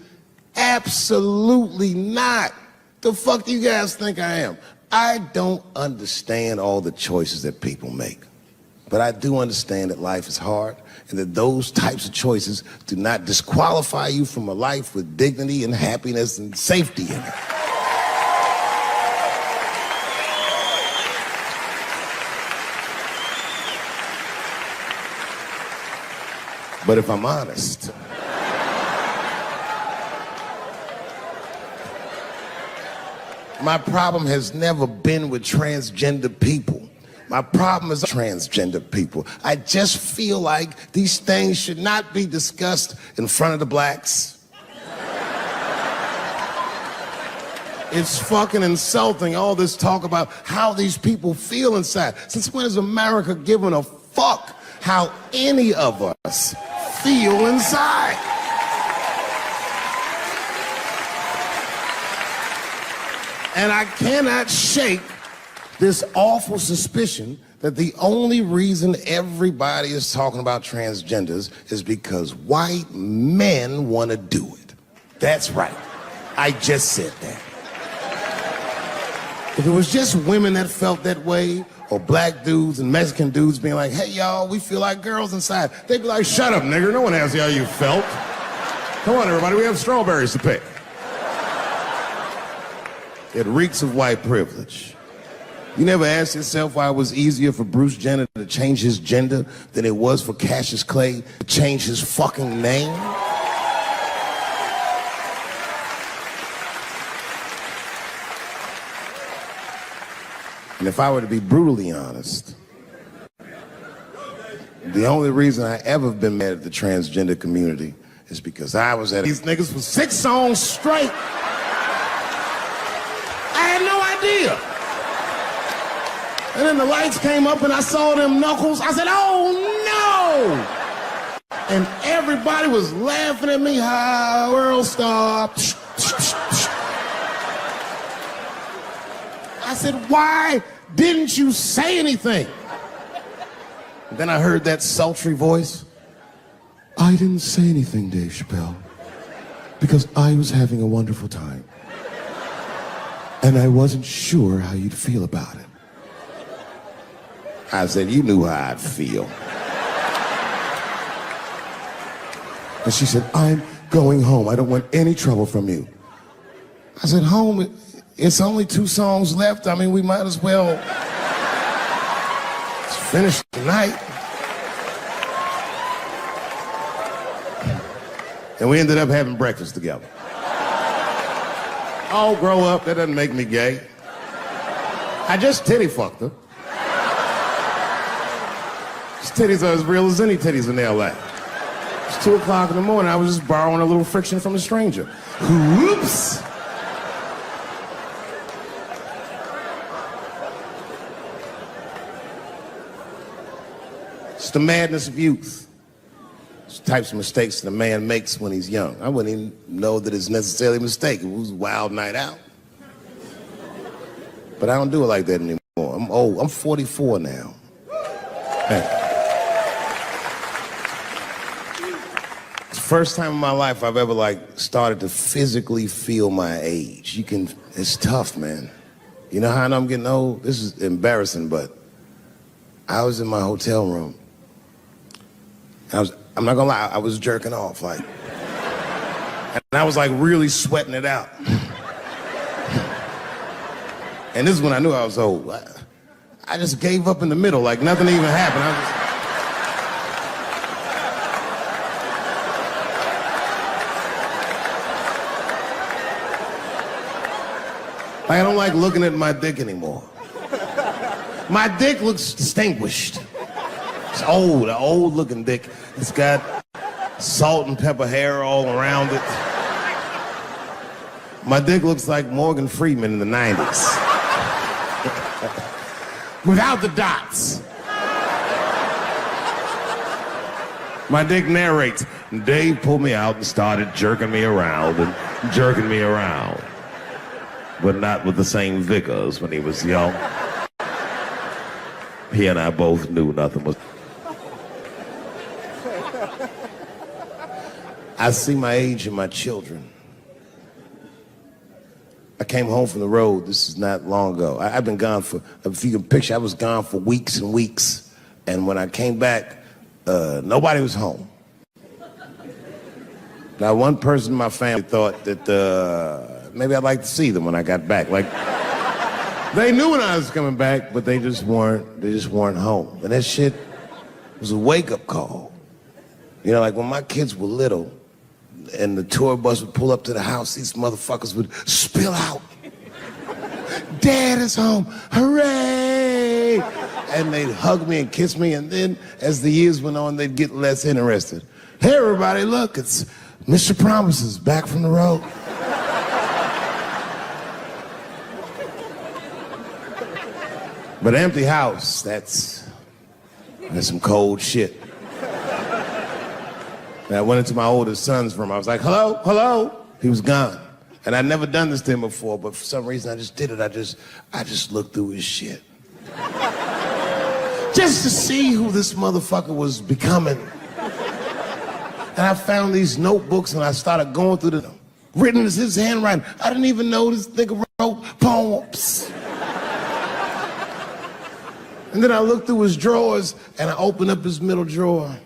absolutely not. The fuck do you guys think I am? I don't understand all the choices that people make. But I do understand that life is hard and that those types of choices do not disqualify you from a life with dignity and happiness and safety in it. But if I'm honest, my problem has never been with transgender people. My problem is transgender people. I just feel like these things should not be discussed in front of the blacks. It's fucking insulting, all this talk about how these people feel inside. Since when has America given a fuck how any of us feel inside? And I cannot shake this awful suspicion that the only reason everybody is talking about transgenders is because white men want to do it. That's right. I just said that. If it was just women that felt that way, or black dudes and Mexican dudes being like, hey, y'all, we feel like girls inside, they'd be like, shut up, nigger. No one asked you how you felt. Come on, everybody, we have strawberries to pick. It reeks of white privilege. You never asked yourself why it was easier for Bruce Jenner to change his gender than it was for Cassius Clay to change his fucking name? And if I were to be brutally honest, the only reason I ever been mad at the transgender community is because I was at these niggas for 6 songs straight. I had no idea. And then the lights came up and I saw them knuckles. I said, oh no! And everybody was laughing at me. Hi, world star. I said, why didn't you say anything? And then I heard that sultry voice. I didn't say anything, Dave Chappelle, because I was having a wonderful time. And I wasn't sure how you'd feel about it. I said, you knew how I'd feel. And she said, I'm going home. I don't want any trouble from you. I said, home? It's only 2 songs left. I mean, we might as well finish tonight. And we ended up having breakfast together. Oh, grow up. That doesn't make me gay. I just titty fucked her. These titties are as real as any titties in L.A. It's 2 o'clock in the morning. I was just borrowing a little friction from a stranger. Whoops. It's the madness of youth. It's the types of mistakes that a man makes when he's young. I wouldn't even know that it's necessarily a mistake. It was a wild night out. But I don't do it like that anymore. I'm old. I'm 44 now. Hey. It's the first time in my life I've ever started to physically feel my age. It's tough, man. You know how I know I'm getting old? This is embarrassing, but I was in my hotel room. I'm not gonna lie, I was jerking off, and I was really sweating it out. And this is when I knew I was old. I just gave up in the middle, like nothing even happened. I don't like looking at my dick anymore. My dick looks distinguished. It's old, an old looking dick. It's got salt and pepper hair all around it. My dick looks like Morgan Freeman in the 90s. Without the dots. My dick narrates. Dave pulled me out and started jerking me around and jerking me around. But not with the same vigor as when he was young. He and I both knew nothing was... I see my age in my children. I came home from the road. This is not long ago. I've been gone for, if you can picture, I was gone for weeks and weeks. And when I came back, nobody was home. Now, one person in my family thought that maybe I'd like to see them when I got back. Like, they knew when I was coming back, but they just weren't home. And that shit was a wake-up call. You know, like when my kids were little and the tour bus would pull up to the house, these motherfuckers would spill out. Dad is home, hooray! And they'd hug me and kiss me, and then as the years went on, they'd get less interested. Hey, everybody, look, it's Mr. Promises back from the road. But an empty house, that's some cold shit. And I went into my oldest son's room. I was like, hello, hello. He was gone. And I'd never done this to him before, but for some reason I just did it. I just looked through his shit. Just to see who this motherfucker was becoming. And I found these notebooks and I started going through them. Written as his handwriting. I didn't even know this nigga wrote poems. And then I looked through his drawers and I opened up his middle drawer.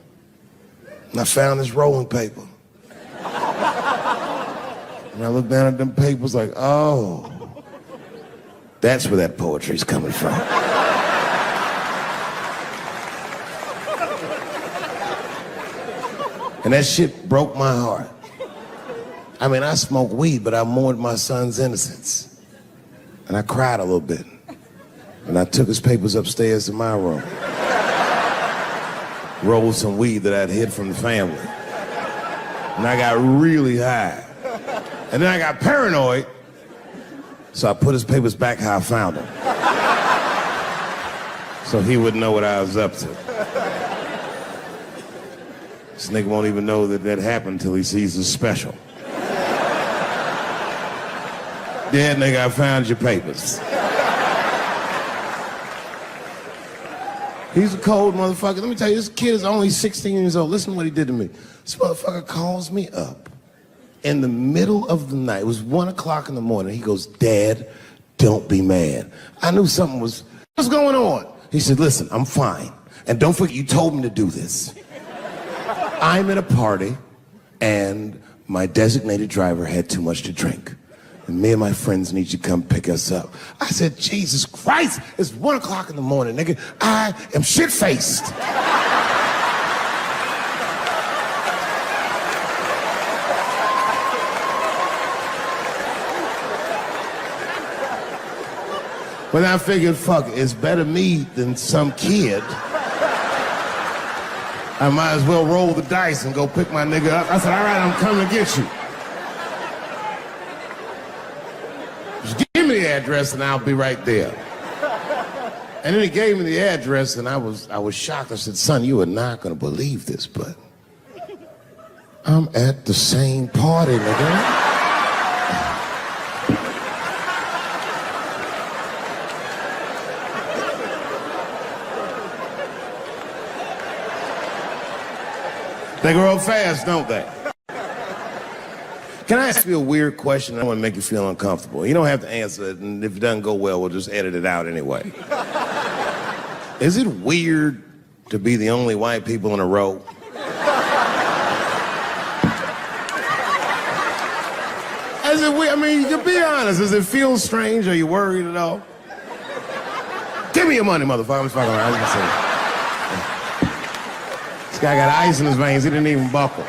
And I found this rolling paper. And I looked down at them papers like, oh, that's where that poetry's coming from. And that shit broke my heart. I mean, I smoked weed, but I mourned my son's innocence. And I cried a little bit. And I took his papers upstairs to my room. Rolled some weed that I'd hid from the family. And I got really high. And then I got paranoid, so I put his papers back how I found them. So he wouldn't know what I was up to. This nigga won't even know that that happened until he sees the special. Yeah, nigga, I found your papers. He's a cold motherfucker. Let me tell you, this kid is only 16 years old. Listen to what he did to me. This motherfucker calls me up in the middle of the night. It was 1 o'clock in the morning. He goes, Dad, don't be mad. I knew something was, what's going on? He said, listen, I'm fine. And don't forget, you told me to do this. I'm at a party, and my designated driver had too much to drink. And me and my friends need you to come pick us up. I said, Jesus Christ, it's 1 o'clock in the morning, nigga. I am shit-faced. But I figured, fuck it, it's better me than some kid. I might as well roll the dice and go pick my nigga up. I said, all right, I'm coming to get you. Just give me the address and I'll be right there. And then he gave me the address and I was shocked. I said, son, you are not gonna believe this, but I'm at the same party, nigga. They grow up fast, don't they? Can I ask you a weird question? I want to make you feel uncomfortable. You don't have to answer it, and if it doesn't go well, we'll just edit it out anyway. Is it weird to be the only white people in a row? Is it weird? I mean, to be honest, does it feel strange? Are you worried at all? Give me your money, motherfucker. I'm just fucking around. I was gonna say. This guy got ice in his veins. He didn't even buckle.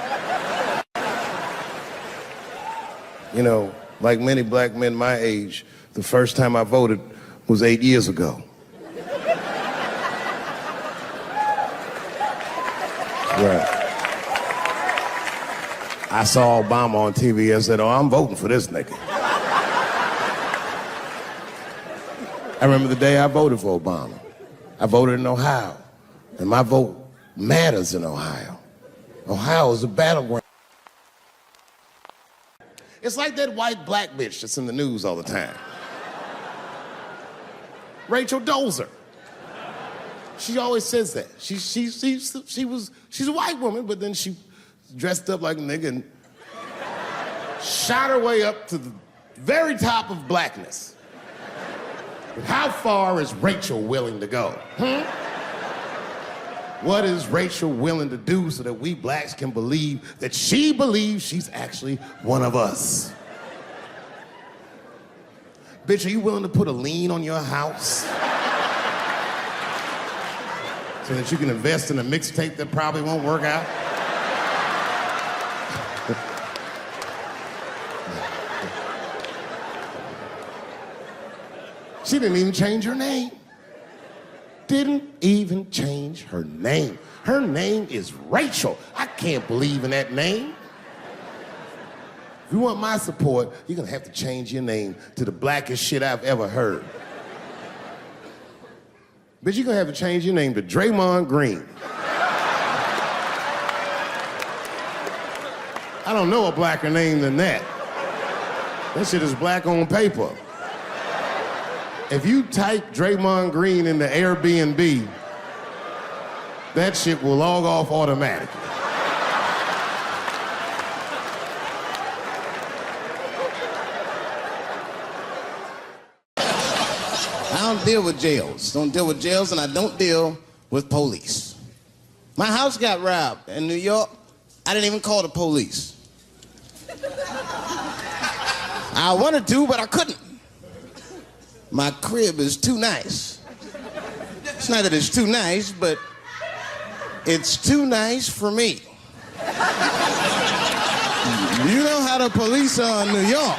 You know, like many black men my age, the first time I voted was 8 years ago. Right. I saw Obama on TV and said, oh, I'm voting for this nigga. I remember the day I voted for Obama. I voted in Ohio, and my vote matters in Ohio. Ohio is a battleground. It's like that white black bitch that's in the news all the time. Rachel Dolezal. She always says that. She's a white woman, but then she dressed up like a nigga and shot her way up to the very top of blackness. But how far is Rachel willing to go? What is Rachel willing to do so that we blacks can believe that she believes she's actually one of us? Bitch, are you willing to put a lien on your house so that you can invest in a mixtape that probably won't work out? She didn't even change her name. Didn't even change her name. Her name is Rachel. I can't believe in that name. If you want my support, you're gonna have to change your name to the blackest shit I've ever heard. Bitch, you're gonna have to change your name to Draymond Green. I don't know a blacker name than that. That shit is black on paper. If you type Draymond Green into Airbnb, that shit will log off automatically. I don't deal with jails. Don't deal with jails, and I don't deal with police. My house got robbed in New York. I didn't even call the police. I wanted to, but I couldn't. My crib is too nice. It's not that it's too nice, but it's too nice for me. You know how the police are in New York.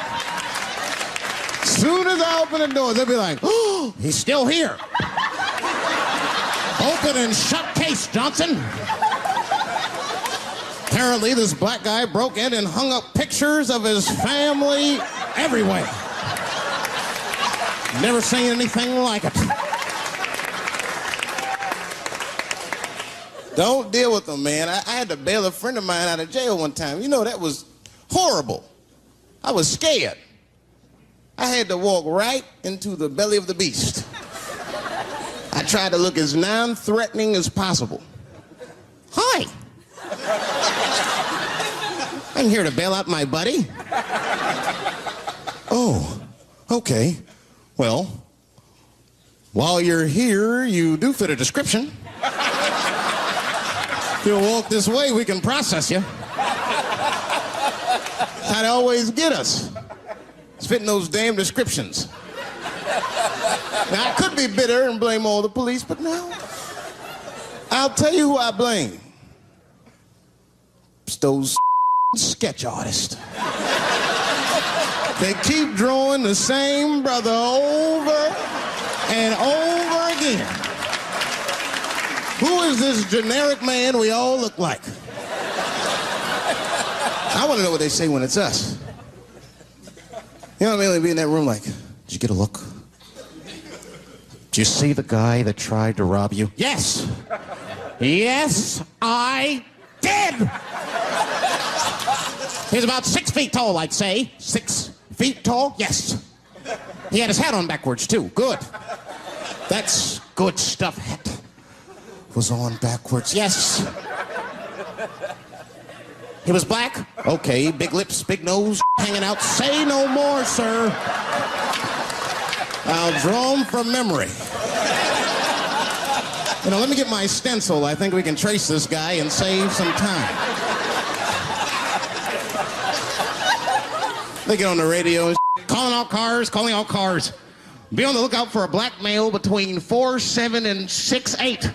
Soon as I open the door, they'll be like, oh, he's still here. Open and shut case, Johnson. Apparently, this black guy broke in and hung up pictures of his family everywhere. Never seen anything like it. Don't deal with them, man. I had to bail a friend of mine out of jail one time. You know, that was horrible. I was scared. I had to walk right into the belly of the beast. I tried to look as non-threatening as possible. Hi. I'm here to bail out my buddy. Oh, okay. Well, while you're here, you do fit a description. If you'll walk this way, we can process you. I'd always get us. It's fitting those damn descriptions. Now, I could be bitter and blame all the police, but no. I'll tell you who I blame. It's those sketch artists. They keep drawing the same brother over and over again. Who is this generic man we all look like? I want to know what they say when it's us. You know what I mean? They'd be in that room like, did you get a look? Did you see the guy that tried to rob you? Yes. Yes, I did. He's about 6 feet tall, I'd say. 6 feet tall? Yes. He had his hat on backwards, too. Good. That's good stuff. Hat was on backwards. Yes. He was black? Okay. Big lips, big nose, hanging out. Say no more, sir. I'll draw him from memory. You know, let me get my stencil. I think we can trace this guy and save some time. They get on the radio and calling all cars, calling all cars. Be on the lookout for a black male between 4'7" and 6'8".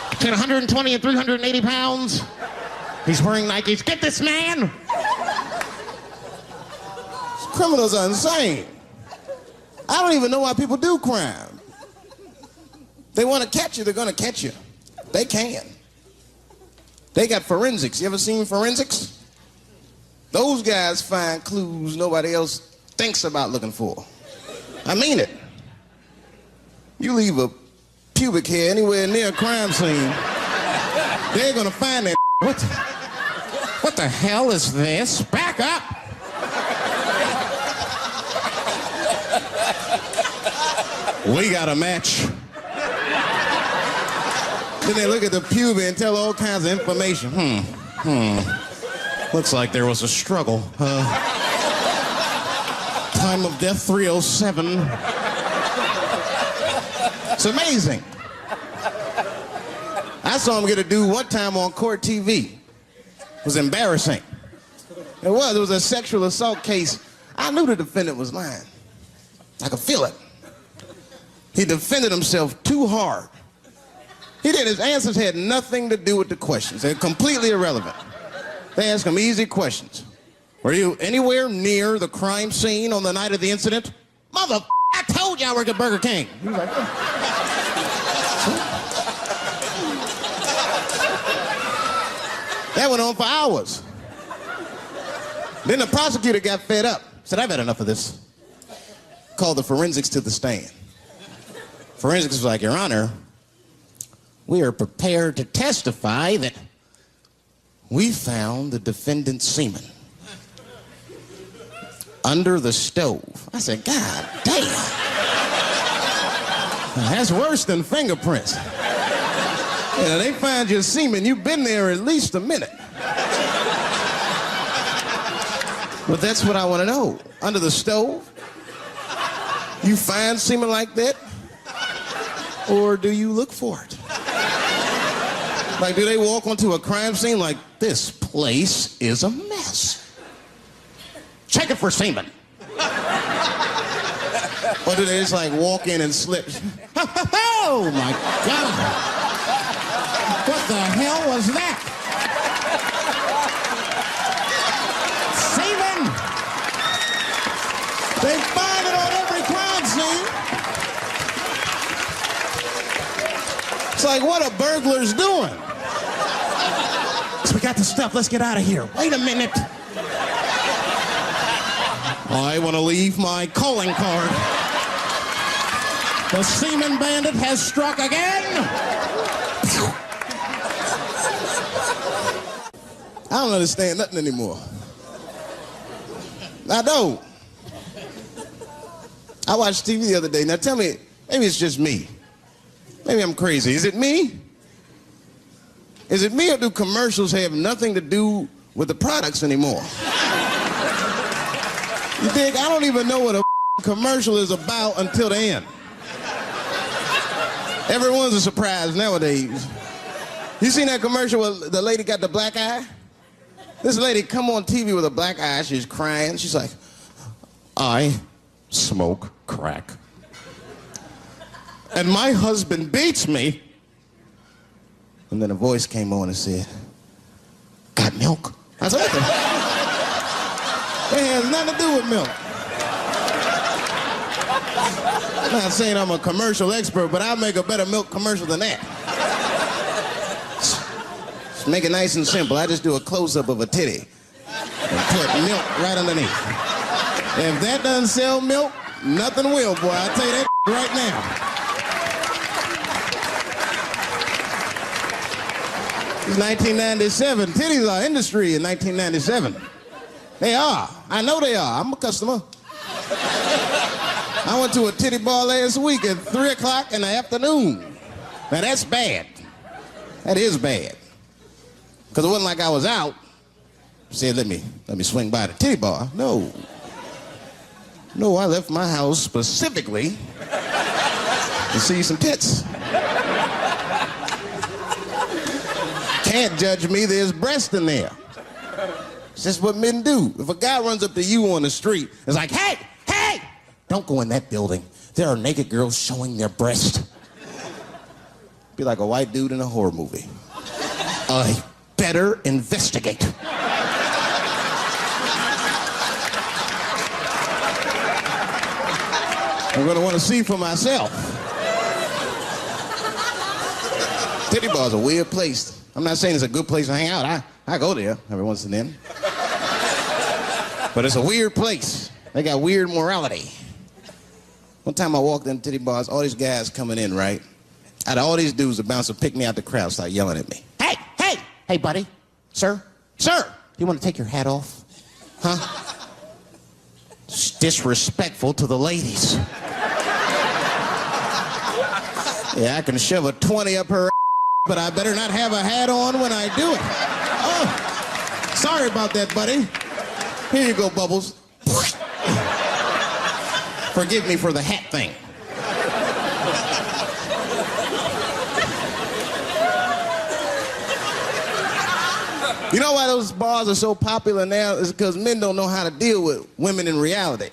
Between 120 and 380 pounds. He's wearing Nikes. Get this man! Criminals are insane. I don't even know why people do crime. They want to catch you, they're going to catch you. They can. They got forensics. You ever seen forensics? Those guys find clues nobody else thinks about looking for. I mean it. You leave a pubic hair anywhere near a crime scene, they're gonna find that. What the hell is this? Back up! We got a match. Then they look at the pubic and tell all kinds of information. Looks like there was a struggle. Time of death 307. It's amazing. I saw him get a dude one time on court TV. It was embarrassing. It was a sexual assault case. I knew the defendant was lying. I could feel it. He defended himself too hard. He did. His answers had nothing to do with the questions. They're completely irrelevant. They asked him easy questions. Were you anywhere near the crime scene on the night of the incident? Mother, I told you I worked at Burger King. He was like, That went on for hours. Then the prosecutor got fed up. Said, I've had enough of this. Called the forensics to the stand. Forensics was like, Your Honor, we are prepared to testify that we found the defendant's semen under the stove. I said, God damn. That's worse than fingerprints. You know, they find your semen, you've been there at least a minute. But that's what I want to know. Under the stove? You find semen like that? Or do you look for it? Like, do they walk onto a crime scene like, this place is a mess? Check it for semen. Or do they just like walk in and slip? Oh my God. What the hell was that? Semen. They find it on every crime scene. It's like, what are burglars doing? So we got the stuff, let's get out of here. Wait a minute. I want to leave my calling card. The semen bandit has struck again. I don't understand nothing anymore. I don't. I watched TV the other day. Now tell me, maybe it's just me. Maybe I'm crazy. Is it me? Is it me, or do commercials have nothing to do with the products anymore? You think I don't even know what a commercial is about until the end. Everyone's a surprise nowadays. You seen that commercial where the lady got the black eye? This lady come on TV with a black eye, she's crying. She's like, I smoke crack. And my husband beats me. And then a voice came on and said, got milk? I said, what the? It has nothing to do with milk. I'm not saying I'm a commercial expert, but I'll make a better milk commercial than that. Just make it nice and simple. I just do a close-up of a titty and put milk right underneath. If that doesn't sell milk, nothing will, boy. I'll tell you that right now. It's 1997. Titties are industry in 1997. They are. I know they are. I'm a customer. I went to a titty bar last week at 3 o'clock in the afternoon. Now that's bad. That is bad. Because it wasn't like I was out. Said, let me swing by the titty bar. No. No, I left my house specifically to see some tits. Can't judge me, there's breast in there. It's just what men do. If a guy runs up to you on the street, it's like, hey, hey, don't go in that building. There are naked girls showing their breast. Be like a white dude in a horror movie. I better investigate. I'm gonna want to see for myself. Titty bar's a weird place. I'm not saying it's a good place to hang out. I go there every once and then. But it's a weird place. They got weird morality. One time I walked into titty bars, all these guys coming in, right? Out of all these dudes, the bouncer picked me out the crowd, started yelling at me. Hey, buddy, sir, you want to take your hat off? Huh? It's disrespectful to the ladies. Yeah, I can shove a 20 up her but I better not have a hat on when I do it. Oh, sorry about that, buddy. Here you go, Bubbles. Forgive me for the hat thing. You know why those bars are so popular now? Is because men don't know how to deal with women in reality.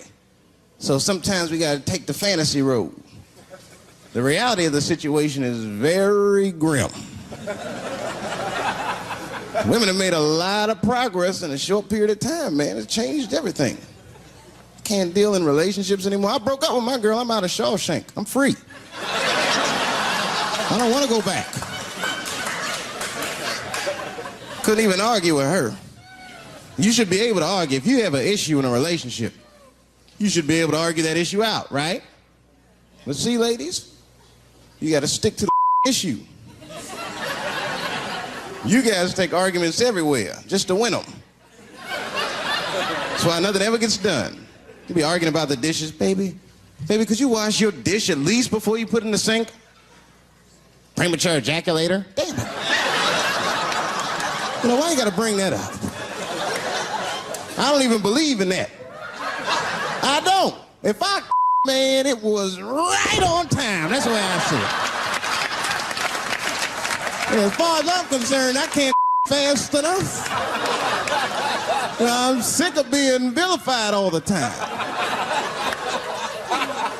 So sometimes we gotta take the fantasy road. The reality of the situation is very grim. Women have made a lot of progress in a short period of time, man. It's changed everything. Can't deal in relationships anymore. I broke up with my girl. I'm out of Shawshank. I'm free. I don't want to go back. Couldn't even argue with her. You should be able to argue. If you have an issue in a relationship, you should be able to argue that issue out, right? But see, ladies, you got to stick to the issue. You guys take arguments everywhere just to win them. That's why nothing ever gets done. You be arguing about the dishes, baby. Baby, could you wash your dish at least before you put it in the sink? Premature ejaculator? Damn it. You know, why you gotta bring that up? I don't even believe in that. I don't. If I man, it was right on time. That's the way I see it. And as far as I'm concerned, I can't fast enough. You know, I'm sick of being vilified all the time.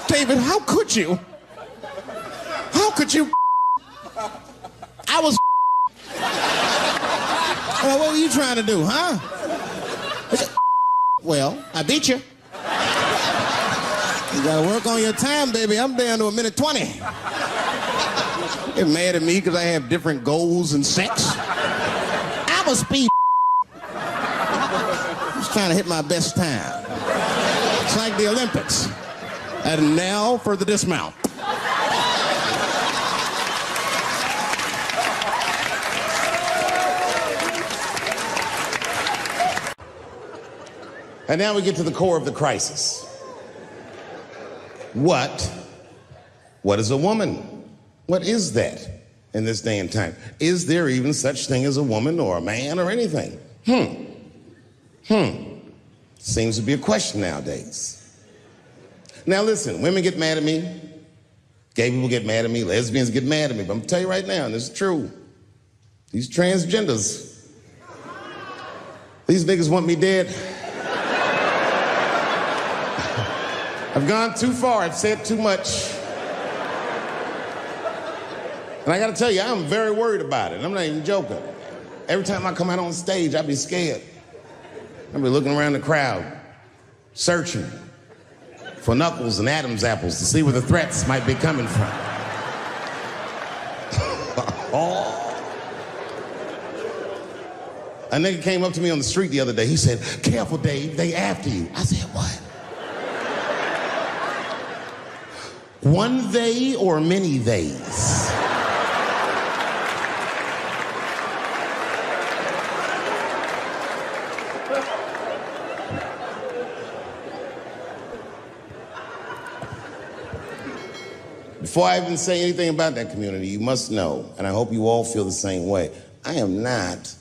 David, how could you? How could you? I was. What were you trying to do, huh? Well, I beat you. You gotta work on your time, baby. I'm down to a minute 20. Get mad at me because I have different goals and sex. I'm a speed. Just trying to hit my best time. It's like the Olympics. And now for the dismount. And now we get to the core of the crisis. What is a woman? What is that in this day and time? Is there even such thing as a woman or a man or anything? Seems to be a question nowadays. Now listen, women get mad at me. Gay people get mad at me. Lesbians get mad at me. But I'm gonna tell you right now, and this is true. These transgenders, these niggas want me dead. I've gone too far, I've said too much. And I gotta tell you, I'm very worried about it. I'm not even joking. Every time I come out on stage, I be scared. I be looking around the crowd, searching for knuckles and Adam's apples to see where the threats might be coming from. A nigga came up to me on the street the other day. He said, "Careful, Dave, they after you." I said, "What? One they or many theys?" Before I even say anything about that community, you must know, and I hope you all feel the same way, I am not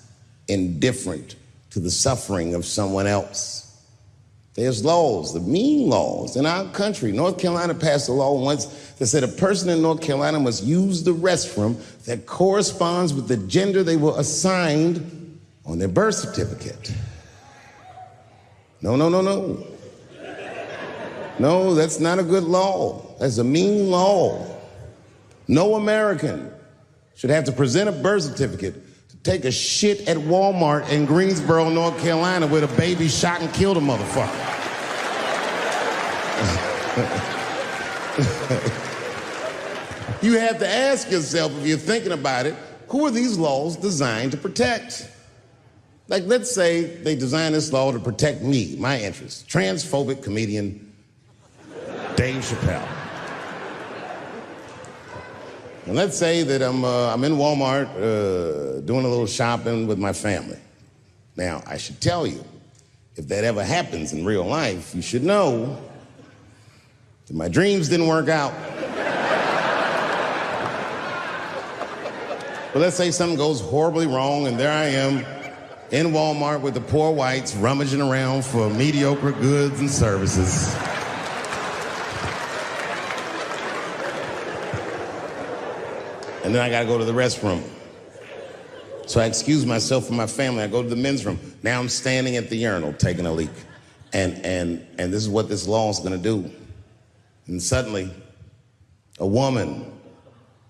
indifferent to the suffering of someone else. There's laws, the mean laws in our country. North Carolina passed a law once that said a person in North Carolina must use the restroom that corresponds with the gender they were assigned on their birth certificate. No. No, that's not a good law. That's a mean law. No American should have to present a birth certificate to take a shit at Walmart in Greensboro, North Carolina, where the baby shot and killed a motherfucker. You have to ask yourself, if you're thinking about it, who are these laws designed to protect? Like, let's say they designed this law to protect me, my interests. Transphobic comedian Dave Chappelle. And let's say that I'm in Walmart doing a little shopping with my family. Now, I should tell you, if that ever happens in real life, you should know that my dreams didn't work out. But let's say something goes horribly wrong, and there I am in Walmart with the poor whites rummaging around for mediocre goods and services. And then I gotta go to the restroom. So I excuse myself from my family. I go to the men's room. Now I'm standing at the urinal taking a leak. And this is what this law is gonna do. And suddenly, a woman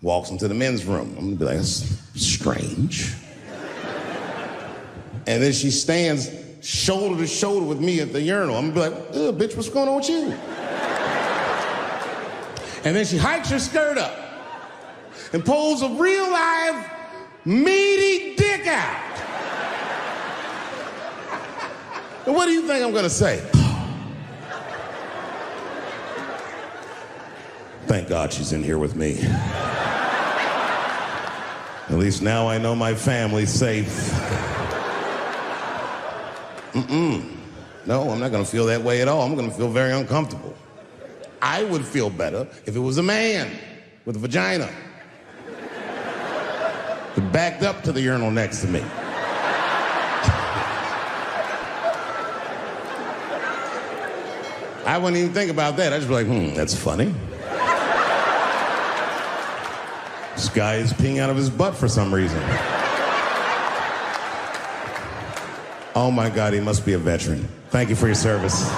walks into the men's room. I'm gonna be like, that's strange. And then she stands shoulder to shoulder with me at the urinal. I'm gonna be like, bitch, what's going on with you? And then she hikes her skirt up and pulls a real live meaty dick out. And what do you think I'm gonna say? Thank God she's in here with me. At least now I know my family's safe. No, I'm not gonna feel that way at all. I'm gonna feel very uncomfortable. I would feel better if it was a man with a vagina that backed up to the urinal next to me. I wouldn't even think about that. I'd just be like, that's funny. This guy is peeing out of his butt for some reason. Oh my God, he must be a veteran. Thank you for your service.